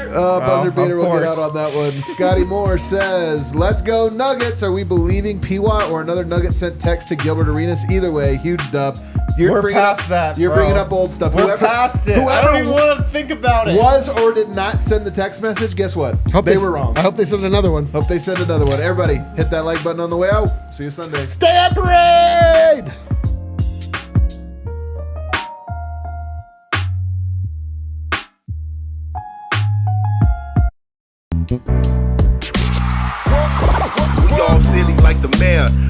Buzzer beater of will get course. out on that one. Scotty Moore says, let's go Nuggets. Are we believing P-Watt or another Nugget sent text to Gilbert Arenas? Either way, huge dub. We're bringing past up, that, You're bro. bringing up old stuff. We're past it. I don't even want to think about it. was or did not send the text message, guess what? Hope They were wrong. I hope they send another one. Hope they send another one. Everybody, hit that like button on the way out. See you Sunday. Stay on parade! We all silly like the mayor.